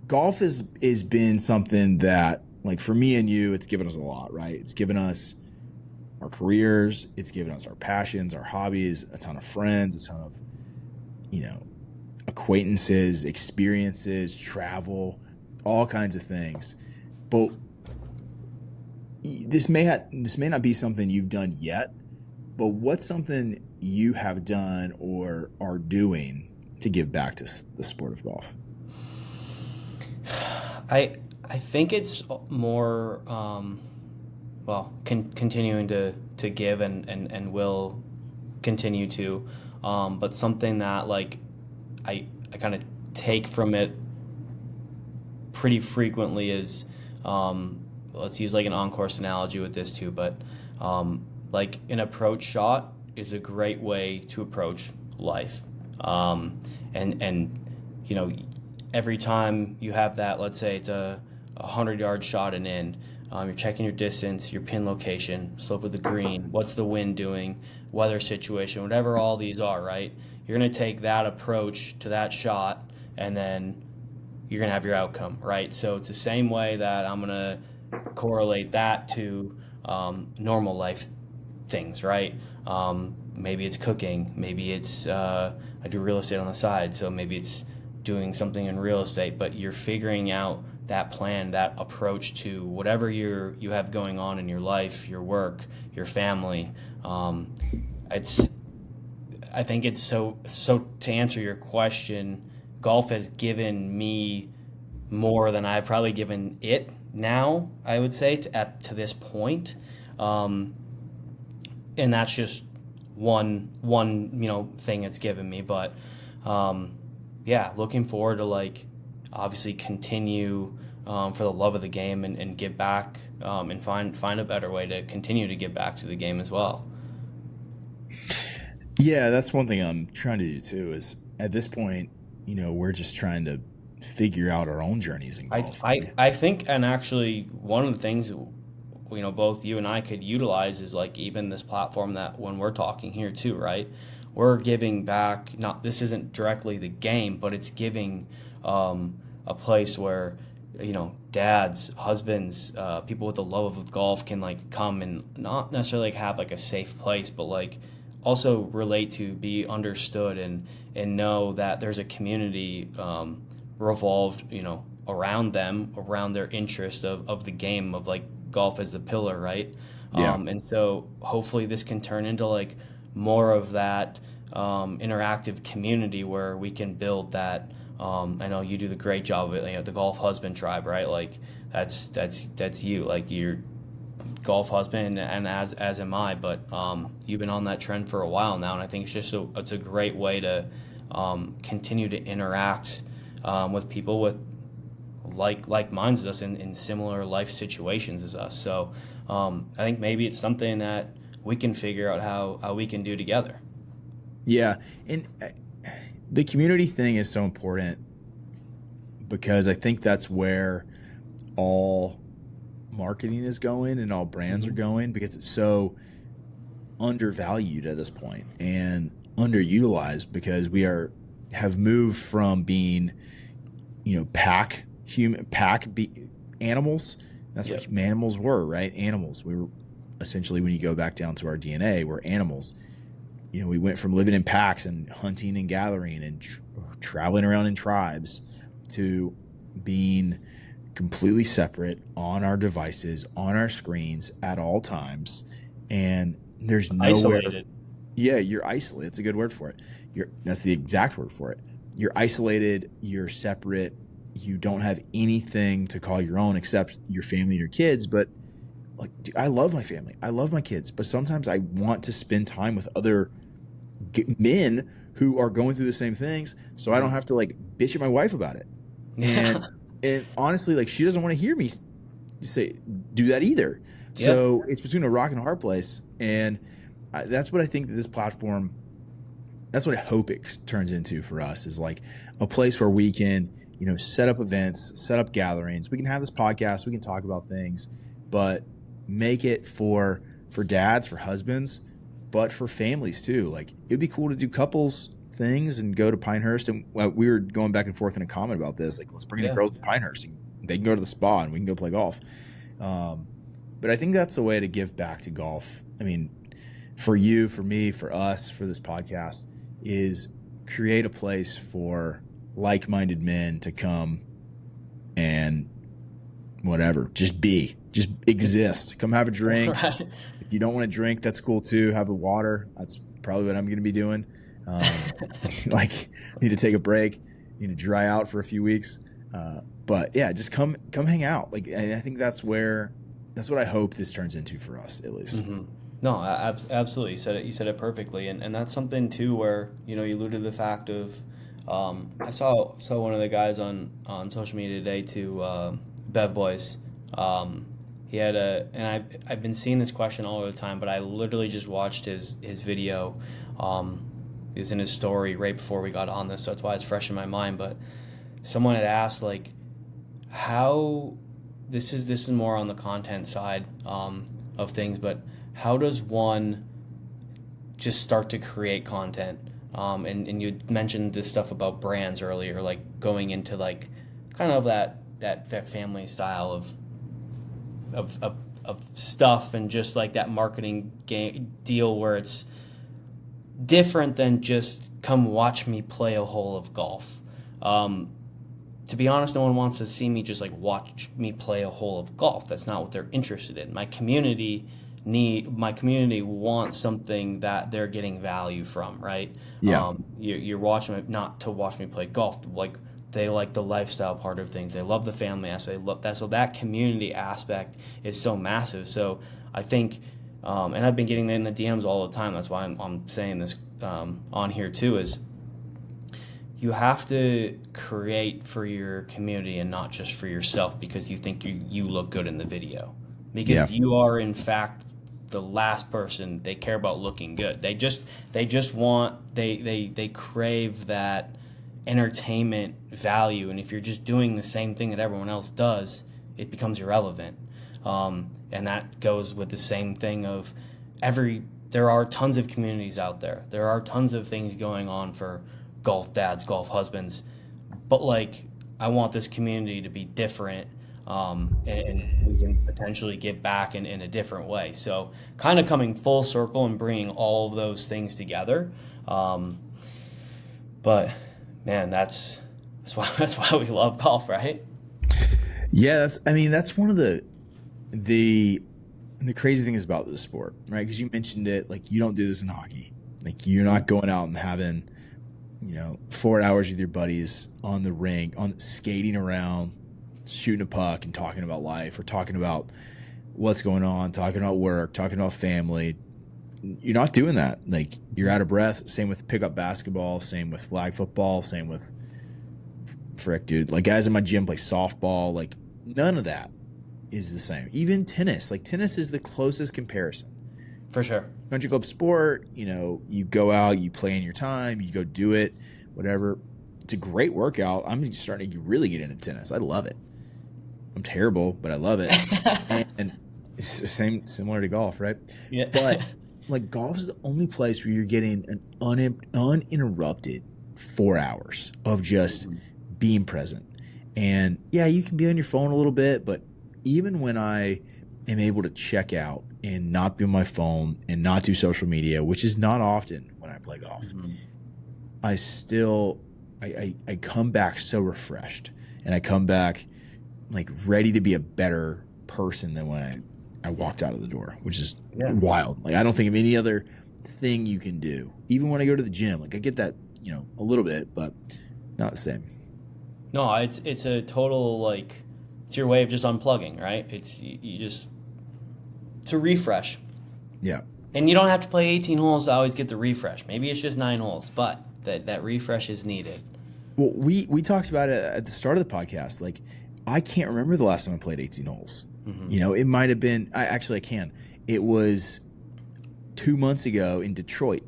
golf is been something that, like, for me and you, it's given us a lot, right? It's given us our careers, it's given us our passions, our hobbies, a ton of friends, a ton of acquaintances, experiences, travel, all kinds of things. But this may not be something you've done yet, but what's something you have done or are doing to give back to the sport of golf? I think it's more continuing to give and will continue to, but something that like I kind of take from it pretty frequently is, let's use like an on-course analogy with this too, but like an approach shot is a great way to approach life. And you know, every time you have that, let's say it's a 100-yard shot and in, you're checking your distance, your pin location, slope of the green, what's the wind doing, weather situation, whatever all these are, right? You're going to take that approach to that shot, and then you're going to have your outcome, right? So it's the same way that I'm going to correlate that to normal life things, right? Maybe it's cooking, maybe it's I do real estate on the side, so maybe it's doing something in real estate, but you're figuring out that plan, that approach to whatever you have going on in your life, your work, your family. I think it's so to answer your question, golf has given me more than I've probably given it now, I would say, to this point. And that's just one thing it's given me, but yeah, looking forward to like obviously continue for the love of the game and give back, and find a better way to continue to give back to the game as well. Yeah, that's one thing I'm trying to do too, is at this point, we're just trying to figure out our own journeys in golf. I think, and actually one of the things both you and I could utilize is like even this platform that when we're talking here too, right? We're giving back, this isn't directly the game, but it's giving a place where dads, husbands, people with a love of golf can like come and not necessarily like have like a safe place, but like also relate to, be understood, and know that there's a community revolved around them, around their interest of the game, of like golf as the pillar, right? Yeah. And so hopefully this can turn into like more of that interactive community where we can build that. I know you do the great job of it, the golf husband tribe, right? Like that's you, like you're golf husband, and as am I, but you've been on that trend for a while now, and I think it's a great way to continue to interact with people with like minds as us in similar life situations as us. So I think maybe it's something that we can figure out how we can do together. Yeah, and the community thing is so important because I think that's where all marketing is going and all brands are going, because it's so undervalued at this point and underutilized, because we have moved from being animals. That's what animals were, right? Animals. We were essentially, when you go back down to our DNA, we're animals. We went from living in packs and hunting and gathering and traveling around in tribes to being completely separate on our devices, on our screens at all times. And there's nowhere. Isolated. Yeah, you're isolated. It's a good word for it. That's the exact word for it. You're isolated. You're separate. You don't have anything to call your own except your family and your kids. But like, dude, I love my family. I love my kids. But sometimes I want to spend time with other men who are going through the same things, so I don't have to like bitch at my wife about it. And honestly, like, she doesn't want to hear me do that either. So it's between a rock and a hard place. And that's what I think that this platform, that's what I hope it turns into for us, is like a place where we can, set up events, set up gatherings. We can have this podcast. We can talk about things, but make it for dads, for husbands, but for families too. Like, it'd be cool to do couples things and go to Pinehurst. And we were going back and forth in a comment about this. Like, let's bring the girls to Pinehurst and they can go to the spa and we can go play golf. But I think that's a way to give back to golf. I mean, for you, for me, for us, for this podcast, is create a place for like-minded men to come and whatever, just exist. Come have a drink. Right. If you don't want to drink, that's cool too. Have a water. That's probably what I'm going to be doing. Like, I need to take a break, need to dry out for a few weeks. But yeah, just come hang out. Like, I think that's what I hope this turns into for us, at least. Mm-hmm. No, absolutely. You said it perfectly. And that's something too, where, you alluded to the fact of, I saw one of the guys on social media today too, Bev Boys. He had and I've been seeing this question all the time, but I literally just watched his video. It was in his story right before we got on this, so that's why it's fresh in my mind. But someone had asked like, how this is more on the content side of things, but how does one just start to create content? And you mentioned this stuff about brands earlier, like going into like kind of that family style of stuff, and just like that marketing deal where it's different than just come watch me play a hole of golf. To be honest, no one wants to see me just like watch me play a hole of golf. That's not what they're interested in. My community wants something that they're getting value from, right? Yeah. You're watching it not to watch me play golf. Like they like the lifestyle part of things. They love the family aspect. They love that. So that community aspect is so massive. So I think, and I've been getting in the DMs all the time. That's why I'm saying this on here too, is you have to create for your community and not just for yourself because you think you look good in the video. Because you are in fact the last person they care about looking good. They just want they crave that entertainment value, and if you're just doing the same thing that everyone else does, it becomes irrelevant. And that goes with the same thing of there are tons of communities out there. There are tons of things going on for golf dads, golf husbands, but like I want this community to be different, and we can potentially give back in a different way. So kind of coming full circle and bringing all of those things together. But man, that's why we love golf, right? Yeah, that's one of the crazy things about this sport, right? Because you mentioned it, like you don't do this in hockey. Like you're not going out and having 4 hours with your buddies on the rink, on skating around, shooting a puck and talking about life, or talking about what's going on, talking about work, talking about family. You're not doing that. Like you're out of breath. Same with pickup basketball, same with flag football, same with dude. Like guys in my gym play softball. Like none of that is the same. Even tennis. Like tennis is the closest comparison. For sure. Country club sport, you go out, you play in your time, you go do it, whatever. It's a great workout. I'm just starting to really get into tennis. I love it. I'm terrible, but I love it. and it's the similar to golf, right? Yeah. But like golf is the only place where you're getting an uninterrupted 4 hours of just being present. And yeah, you can be on your phone a little bit, but even when I am able to check out and not be on my phone and not do social media, which is not often when I play golf, I still I come back so refreshed, and I come back like ready to be a better person than when I walked out of the door, which is wild. Like I don't think of any other thing you can do. Even when I go to the gym, like I get that, a little bit, but not the same. No, it's a total like it's your way of just unplugging, right? It's a refresh. Yeah. And you don't have to play 18 holes to always get the refresh. Maybe it's just 9 holes, but that refresh is needed. Well, we talked about it at the start of the podcast. Like, I can't remember the last time I played 18 holes. It might have been. I can. It was 2 months ago in Detroit.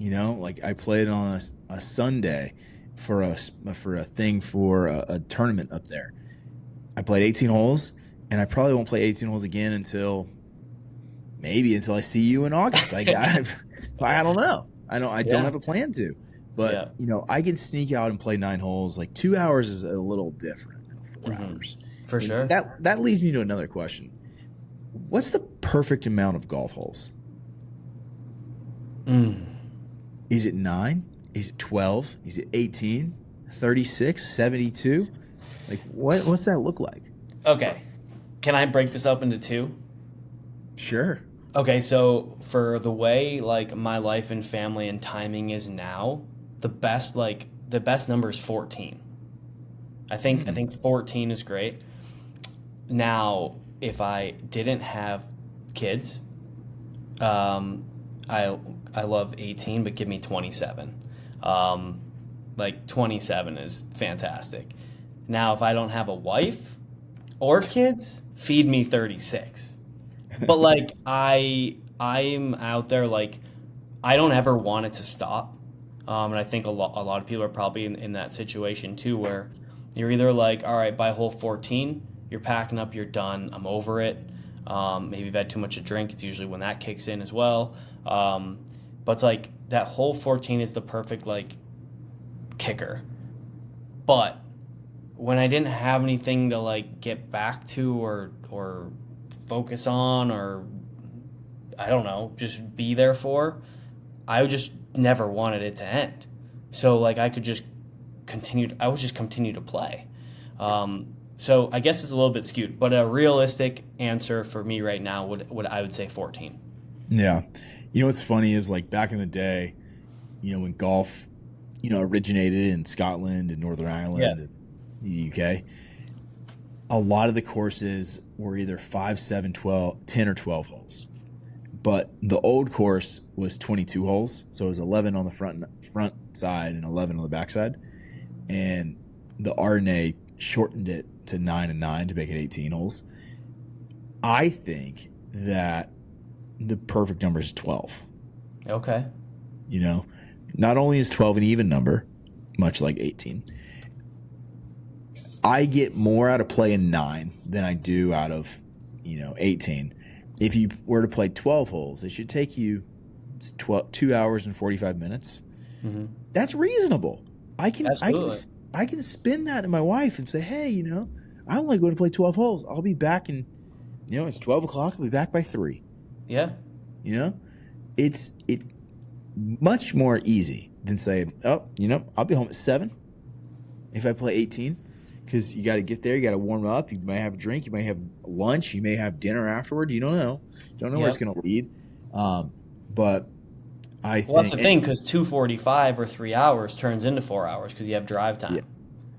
Like I played on a Sunday for a thing for a tournament up there. I played 18 holes, and I probably won't play 18 holes again until I see you in August. I don't know. I don't have a plan to. But, I can sneak out and play 9 holes. Like 2 hours is a little different than 4 hours. For sure. That leads me to another question. What's the perfect amount of golf holes? Is it 9? Is it 12? Is it 18? 36? 72? Like, what's that look like? Okay. Can I break this up into 2? Sure. Okay, so for the way like my life and family and timing is now, the best number is 14. I think 14 is great. Now, if I didn't have kids, I love 18, but give me 27. But like 27 is fantastic. Now, if I don't have a wife or kids, feed me 36. But like I'm out there like I don't ever want it to stop. And I think a lot of people are probably in that situation too, where you're either like, all right, by hole 14, you're packing up, you're done, I'm over it. Maybe you've had too much to drink. It's usually when that kicks in as well. But it's like that hole 14 is the perfect like kicker. But when I didn't have anything to like get back to or focus on or I don't know, just be there for, I just never wanted it to end. So like I would just continue to play. So I guess it's a little bit skewed, but a realistic answer for me right now would I would say 14. Yeah. You know what's funny is like back in the day, when golf, originated in Scotland and Northern Ireland and the UK, a lot of the courses were either 5, 7, 12, 10 or 12 holes. But the old course was 22 holes. So it was 11 on the front side and 11 on the back side. And the R&A shortened it to 9 and 9 to make it 18 holes. I think that the perfect number is 12. Okay. Not only is 12 an even number, much like 18, I get more out of playing 9 than I do out of, 18. If you were to play 12 holes, it should take you 2 hours and 45 minutes. Mm-hmm. That's reasonable. I can spin that to my wife and say, hey, I only going to play 12 holes. I'll be back in, it's 12 o'clock. I'll be back by 3. Yeah. It's much more easy than saying, I'll be home at 7 if I play 18. Because you got to get there, you got to warm up. You might have a drink, you might have lunch, you may have dinner afterward. You don't know. You don't know where it's going to lead. But I think that's the thing, because 2:45 or 3 hours turns into 4 hours because you have drive time. Yeah.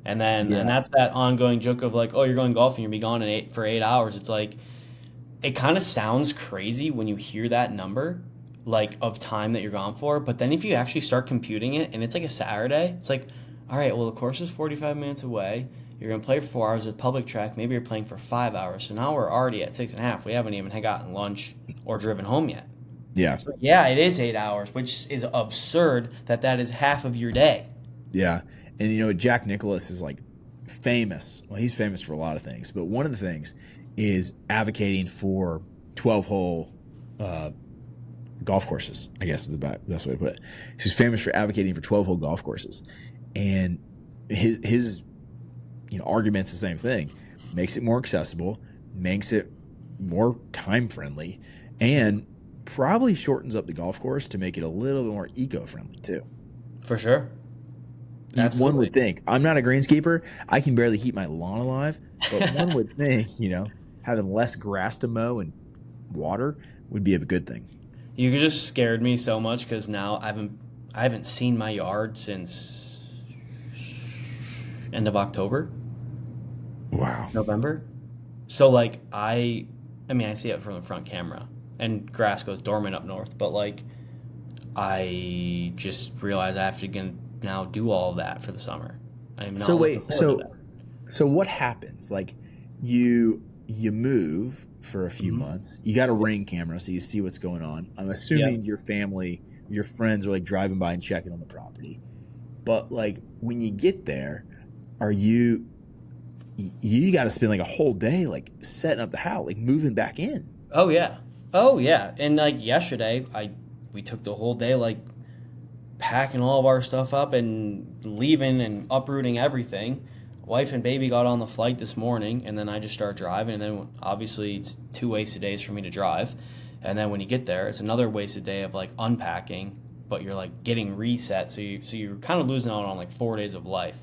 And that's that ongoing joke of like, oh, you're going golfing, you'll be gone for 8 hours. It's like, it kind of sounds crazy when you hear that number, like of time that you're gone for. But then if you actually start computing it, and it's like a Saturday, it's like, all right, well, the course is 45 minutes away. You're going to play for 4 hours at public track. Maybe you're playing for 5 hours. So now we're already at 6.5. We haven't even gotten lunch or driven home yet. Yeah. So yeah, it is 8 hours, which is absurd that is half of your day. Yeah. And, Jack Nicklaus is like famous. Well, he's famous for a lot of things. But one of the things is advocating for 12-hole golf courses, I guess is the best way to put it. He's famous for advocating for 12-hole golf courses. And his argument's the same thing. Makes it more accessible, makes it more time friendly, and probably shortens up the golf course to make it a little bit more eco-friendly too. For sure. Absolutely. One would think. I'm not a greenskeeper. I can barely keep my lawn alive, but one would think, having less grass to mow and water would be a good thing. You just scared me so much because now I haven't seen my yard since end of October. Wow. November. So like I see it from the front camera and grass goes dormant up north, but like I just realized I have to now do all of that for the summer. I'm not so what happens? Like you move for a few months. You got a ring camera so you see what's going on. I'm assuming your family, your friends are like driving by and checking on the property. But like when you get there, you got to spend like a whole day like setting up the house, like moving back in. Oh yeah. And like yesterday, we took the whole day like packing all of our stuff up and leaving and uprooting everything. Wife and baby got on the flight this morning, and then I just started driving. And then obviously it's 2 wasted days for me to drive. And then when you get there, it's another wasted day of like unpacking, but you're like getting reset. So you're kind of losing out on like 4 days of life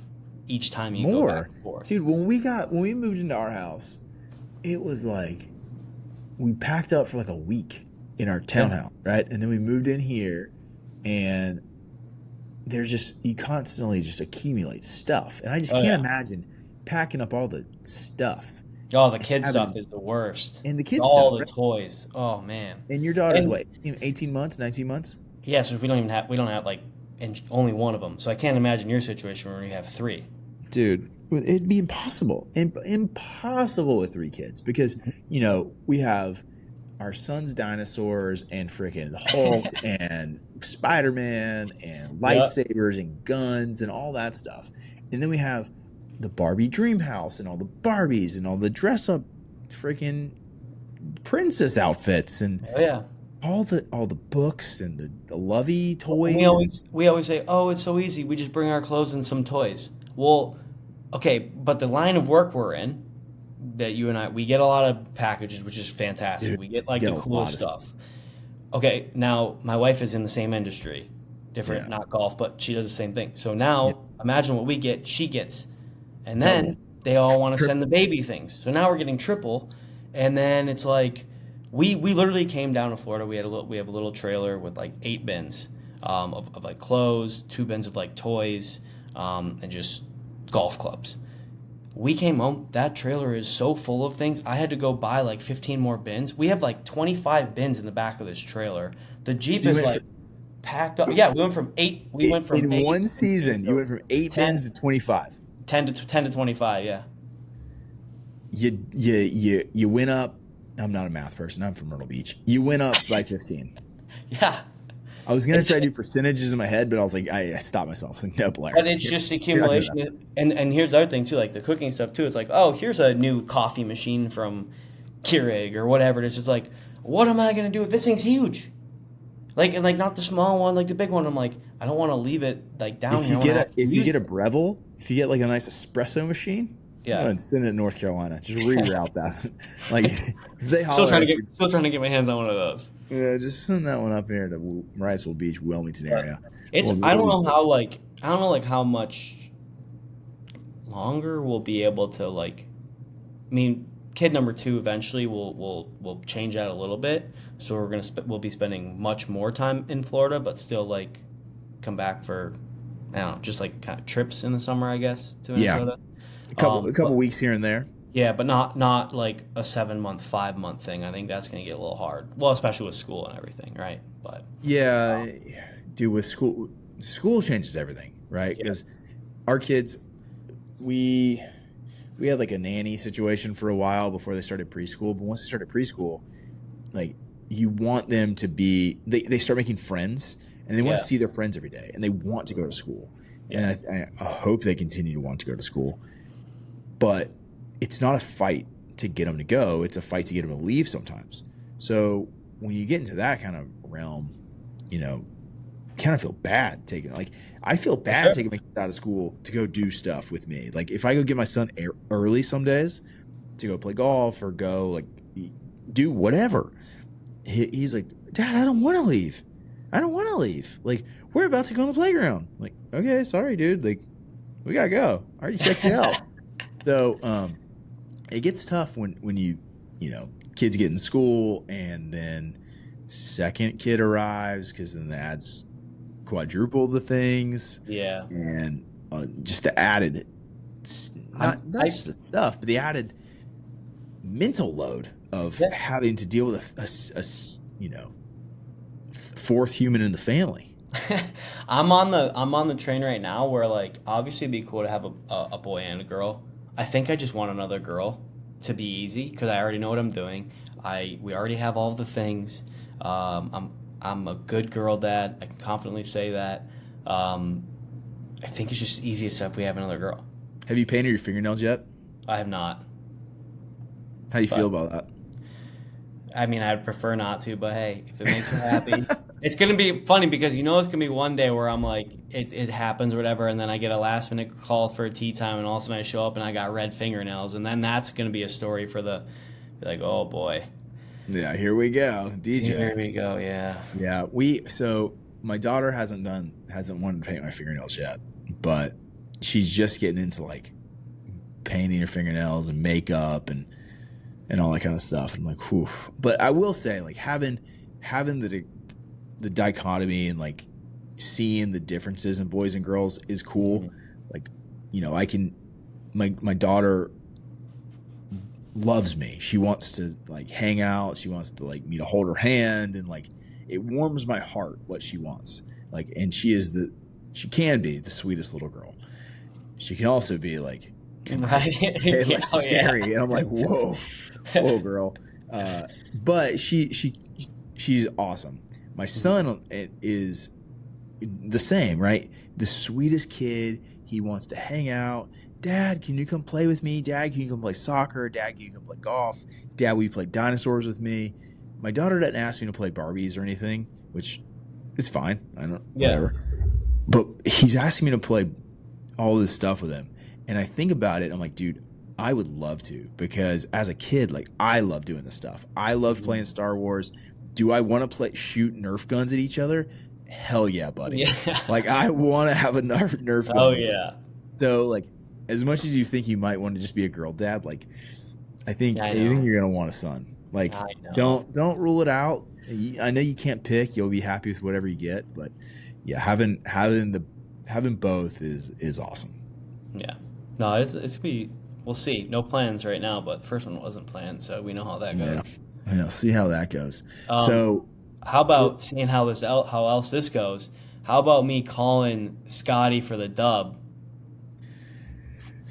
each time you go back and forth. Dude, when we moved into our house, it was like we packed up for like a week in our townhouse, right? And then we moved in here, and you constantly just accumulate stuff. And I just can't imagine packing up all the stuff. Oh, the kid stuff is the worst. And the kids all stuff, the toys. Oh man. And your daughter's what, 18 months, 19 months? Yeah, so we don't have like and only one of them. So I can't imagine your situation where you have three. Dude, it'd be impossible. Impossible with 3 kids because, we have our son's dinosaurs and freaking Hulk and Spider-Man and lightsabers and guns and all that stuff. And then we have the Barbie dream house and all the Barbies and all the dress-up freaking princess outfits and all the books and the lovey toys. We always say, oh, it's so easy. We just bring our clothes and some toys. Well, okay, but the line of work we're in, that you and I, we get a lot of packages, which is fantastic. Dude, we get like the coolest stuff. Okay, now my wife is in the same industry, different, not golf, but she does the same thing. So now imagine what we get, she gets. And then they all want to send the baby things. So now we're getting triple. And then it's like, we literally came down to Florida. We have a little trailer with like 8 bins of like clothes, 2 bins of like toys, and just golf clubs. We came home, that trailer is so full of things. I had to go buy like 15 more bins. We have like 25 bins in the back of this trailer. The Jeep is like packed up. Yeah, we went from 8. In one season, you went from 8 bins to 25. 10 to 25, yeah. You went up. I'm not a math person. I'm from Myrtle Beach. You went up by 15. Yeah. I was going to try to do percentages in my head, but I was like, I stopped myself. I was like, no, Blair. But it's just accumulation. And here's the other thing, too, like the cooking stuff, too. It's like, oh, here's a new coffee machine from Keurig or whatever. It's just like, what am I going to do? This thing's huge. Like, and like not the small one, like the big one. I'm like, I don't want to leave it like down here. If you get a Breville, if you get like a nice espresso machine, and send it to North Carolina. Just reroute that. Like if they still trying to get my hands on one of those. Yeah, just send that one up here to Myrtle Beach, Wilmington area. I don't know how much longer we'll be able to like. I mean, kid number 2 eventually will change that a little bit. So we'll be spending much more time in Florida, but still like come back for I don't know, just like kind of trips in the summer, I guess, to Minnesota. Yeah. A couple weeks here and there. Yeah, but not like a 7-month, 5-month thing. I think that's going to get a little hard. Well, especially with school and everything, right? But dude, with school changes everything, right? Because our kids, we had like a nanny situation for a while before they started preschool. But once they started preschool, like you want them to be, they start making friends and they want to see their friends every day and they want to go to school. Yeah. And I hope they continue to want to go to school. But it's not a fight to get them to go. It's a fight to get them to leave sometimes. So when you get into that kind of realm, kind of feel bad taking like I feel bad taking my kids out of school to go do stuff with me. Like if I go get my son early some days to go play golf or go like do whatever, he's like, Dad, I don't want to leave. Like we're about to go on the playground. Like, okay, sorry, dude. Like we gotta go. I already checked you out. So it gets tough when you kids get in school and then second kid arrives because then the adds quadruple the things. Yeah. And just the added, not just the stuff, but the added mental load of having to deal with a fourth human in the family. I'm on the train right now where like obviously it'd be cool to have a boy and a girl. I think I just want another girl to be easy because I already know what I'm doing. We already have all the things. I'm a good girl dad. I can confidently say that. I think it's just easiest if we have another girl. Have you painted your fingernails yet? I have not. How do you feel about that? I mean, I'd prefer not to, but hey, if it makes you happy. It's going to be funny because it's going to be one day where I'm like, it happens or whatever, and then I get a last minute call for a tea time, and all of a sudden I show up and I got red fingernails, and then that's going to be a story for like, oh boy. Yeah, here we go, DJ. Here we go, yeah. Yeah, so my daughter hasn't wanted to paint my fingernails yet, but she's just getting into like painting her fingernails and makeup and all that kind of stuff. I'm like, whew. But I will say, like having the dichotomy and like seeing the differences in boys and girls is cool. Mm-hmm. Like, my daughter loves me. She wants to like hang out. She wants to like me to hold her hand, and like it warms my heart what she wants. Like, and she is She can be the sweetest little girl. She can also be like, Right. and, like scary. And I'm like, whoa, girl. But she's awesome. My son is the same, right? The sweetest kid. He wants to hang out. Dad, can you come play with me? Dad, can you come play soccer? Dad, can you come play golf? Dad, will you play dinosaurs with me? My daughter doesn't ask me to play Barbies or anything, which is fine. I don't, whatever. But he's asking me to play all this stuff with him. And I think about it. I'm like, dude, I would love to, because as a kid, like, I love doing this stuff. I loved playing Star Wars. Do I want to shoot Nerf guns at each other? Hell yeah, buddy. Yeah. Like, I want to have a Nerf gun. Oh, yeah. So, like, as much as you think you might want to just be a girl dad, like, I think you're gonna want a son. Like, don't rule it out. I know you can't pick. You'll be happy with whatever you get, but yeah, having both is awesome. Yeah. No, it's gonna be. We'll see. No plans right now, but the first one wasn't planned, so we know how that goes. Yeah. See how that goes. So, how about seeing how else this goes? How about me calling Scotty for the dub?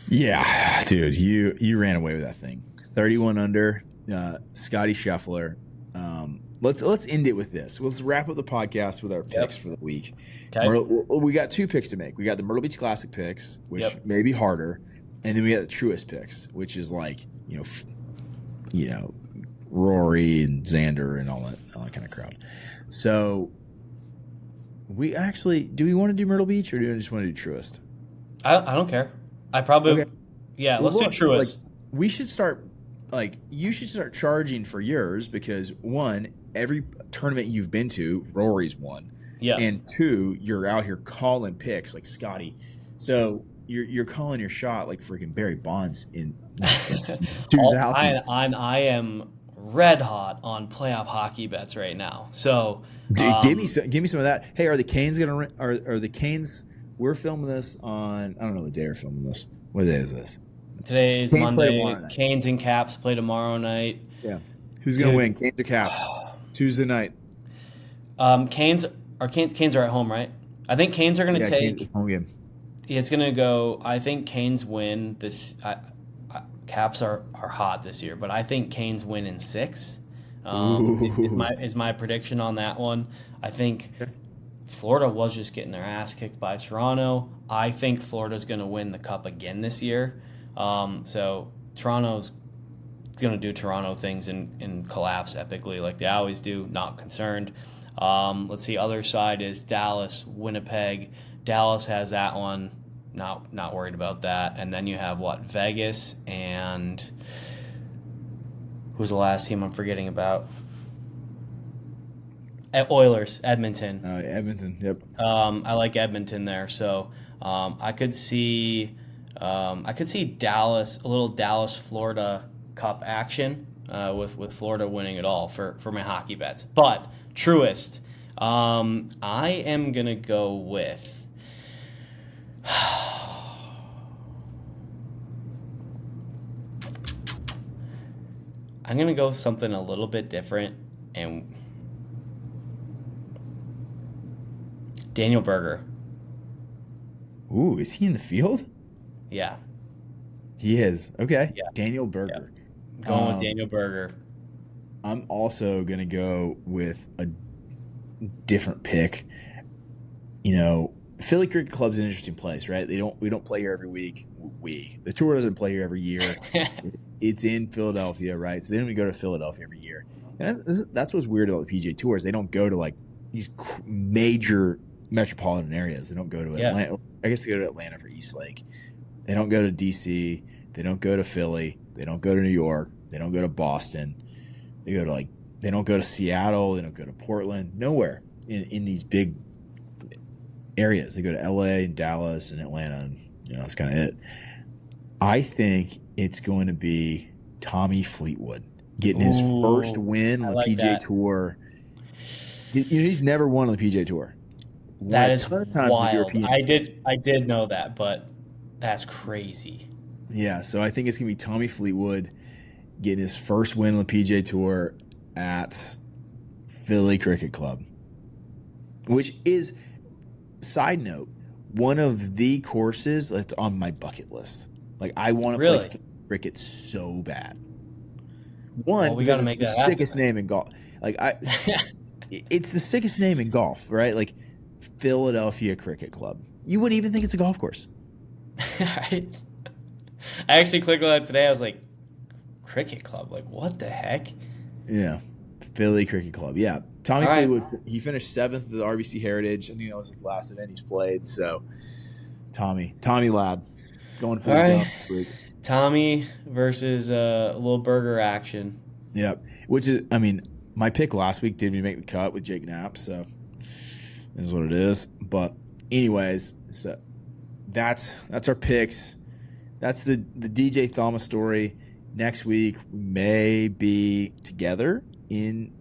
Yeah, dude, you ran away with that thing. 31 under, Scotty Scheffler. Let's end it with this. Let's wrap up the podcast with our picks for the week. Okay. We got 2 picks to make. We got the Myrtle Beach Classic picks, which may be harder, and then we got the Truist picks, which is like Rory and Xander and all that kind of crowd. So do we want to do Myrtle Beach, or do we just want to do Truist? I don't care. I probably let's do Truist. Like, we should start. Like, you should start charging for yours, because 1, every tournament you've been to, Rory's won. Yeah. And 2, you're out here calling picks like Scotty. So you're calling your shot like freaking Barry Bonds in 2000s. I am red hot on playoff hockey bets right now. So dude, give me some of that. Hey, are the Canes are the Canes? We're filming this on, I don't know what day we're filming this. What day is this? Today's Monday. Canes and Caps play tomorrow night. Yeah. Who's going to win, Canes or Caps? Tuesday night. Canes are at home, right? I think Canes are going to take. It's home game. It's going to go. I think Canes win this. Caps are hot this year, but I think Canes win in 6. Is my prediction on that one. I think Florida was just getting their ass kicked by Toronto. I think Florida's going to win the Cup again this year. So Toronto's going to do Toronto things and collapse epically like they always do. Not concerned. Let's see. Other side is Dallas, Winnipeg. Dallas has that one. Not worried about that. And then you have Vegas, and who's the last team I'm forgetting about? Oilers, Edmonton. Edmonton. Yep. I like Edmonton there. So I could see Dallas, a little Dallas Florida Cup action with Florida winning it all for my hockey bets. But Truist, I am gonna go with. I'm going to go with something a little bit different, and Daniel Berger. Ooh, is he in the field? Yeah. He is. Okay. Yeah. Daniel Berger. Yeah. Going with Daniel Berger. I'm also going to go with a different pick. Philly Cricket Club's an interesting place, right? We don't play here every week. The tour doesn't play here every year. It's in Philadelphia, right? So then we go to Philadelphia every year. And that's what's weird about the PGA Tours. They don't go to like these major metropolitan areas. They don't go to Atlanta. Yeah. I guess they go to Atlanta for East Lake. They don't go to DC. They don't go to Philly. They don't go to New York. They don't go to Boston. They don't go to Seattle. They don't go to Portland. Nowhere in these big areas. They go to LA and Dallas and Atlanta, and that's kind of it. I think it's going to be Tommy Fleetwood getting his first win on the PGA Tour. He's never won on the PGA Tour. That is wild. I did know that, but that's crazy. Yeah, so I think it's going to be Tommy Fleetwood getting his first win on the PGA Tour at Philly Cricket Club, which is, side note, one of the courses that's on my bucket list. Like, I want to Really? play cricket so bad. Well, One, we got to because it's make the that happen. sickest name in golf. Like, it's the sickest name in golf, right? Like, Philadelphia Cricket Club. You wouldn't even think it's a golf course. I actually clicked on that today. I was like, cricket club? Like, what the heck? Yeah. Philly Cricket Club. Yeah. Tommy All right. Fleetwood, he finished 7th at the RBC Heritage. I think that was his last event he's played. So, Tommy lad, going for the dome this week. Tommy versus a little burger action. Yep. Which is, I mean, my pick last week didn't even make the cut with Jake Knapp, so is what it is. But anyways, so that's our picks. That's the DJ Thoma story. Next week we may be together in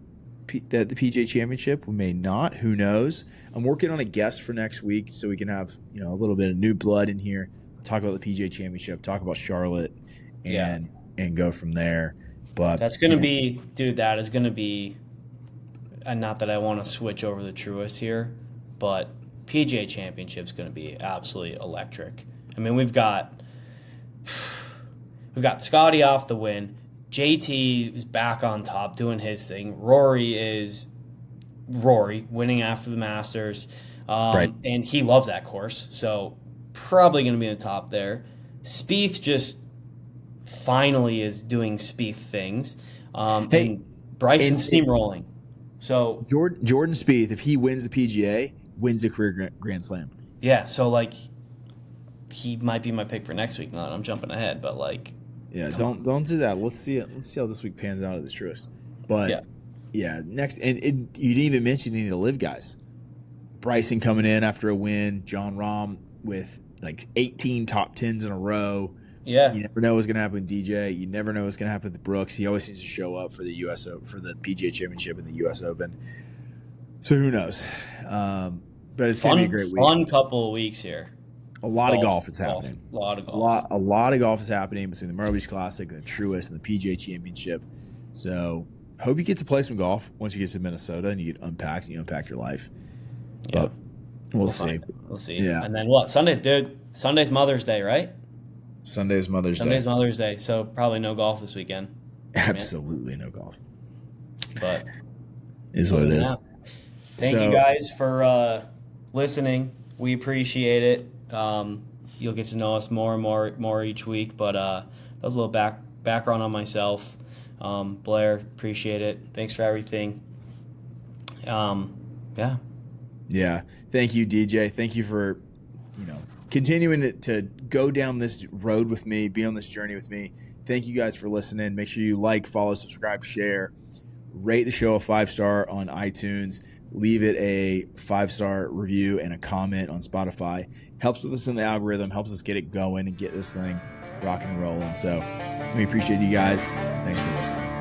the PGA Championship. We may not. Who knows? I'm working on a guest for next week so we can have a little bit of new blood in here. Talk about the PGA Championship. Talk about Charlotte, and go from there. But that's going to be, dude. That is going to be. And not that I want to switch over the truest here, but PGA Championship's going to be absolutely electric. I mean, we've got Scotty off the win. JT is back on top doing his thing. Rory winning after the Masters. Right. And he loves that course, so probably going to be in the top there. Spieth just finally is doing Spieth things. And Bryson's steamrolling. So Jordan Spieth, if he wins the PGA, wins the career Grand Slam. Yeah, so like he might be my pick for next week. Not I'm jumping ahead, but like don't do that. Let's see it. Let's see how this week pans out at the Truist. But next, and you didn't even mention any of the live guys. Bryson coming in after a win. John Rahm with like 18 top 10s in a row. Yeah, you never know what's going to happen with DJ. You never know what's going to happen with Brooks. He always seems to show up for the for the PGA Championship and the U.S. Open. So who knows? But it's going to be a great week. Fun couple of weeks here. A lot of golf is happening. A lot of golf. A lot of golf is happening between the Myrtle Beach Classic and the Truist and the PGA Championship. So hope you get to play some golf once you get to Minnesota and you get unpacked and you unpack your life. Yeah. But we'll see. We'll see. Yeah. And then what? Sunday, dude. Sunday's Mother's Day, right? Sunday's Mother's Day. So probably no golf this weekend. Absolutely no golf. But is what it is. Thank you guys for listening. We appreciate it. You'll get to know us more and more each week. But that was a little background on myself. Blair, appreciate it. Thanks for everything. Yeah. Thank you, DJ. Thank you for continuing to go down this road with me, be on this journey with me. Thank you guys for listening. Make sure you like, follow, subscribe, share, rate the show a 5-star on iTunes, leave it a 5-star review and a comment on Spotify. Helps with us in the algorithm, helps us get it going and get this thing rocking and rolling. So we appreciate you guys. Thanks for listening.